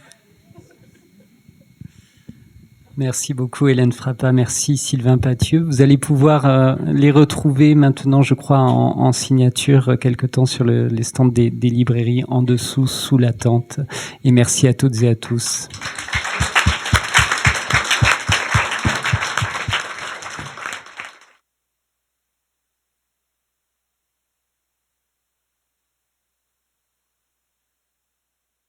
Merci beaucoup Hélène Frappat, merci Sylvain Pathieu. Vous allez pouvoir les retrouver maintenant, je crois, en signature quelque temps sur les stands des librairies en dessous, sous la tente. Et merci à toutes et à tous.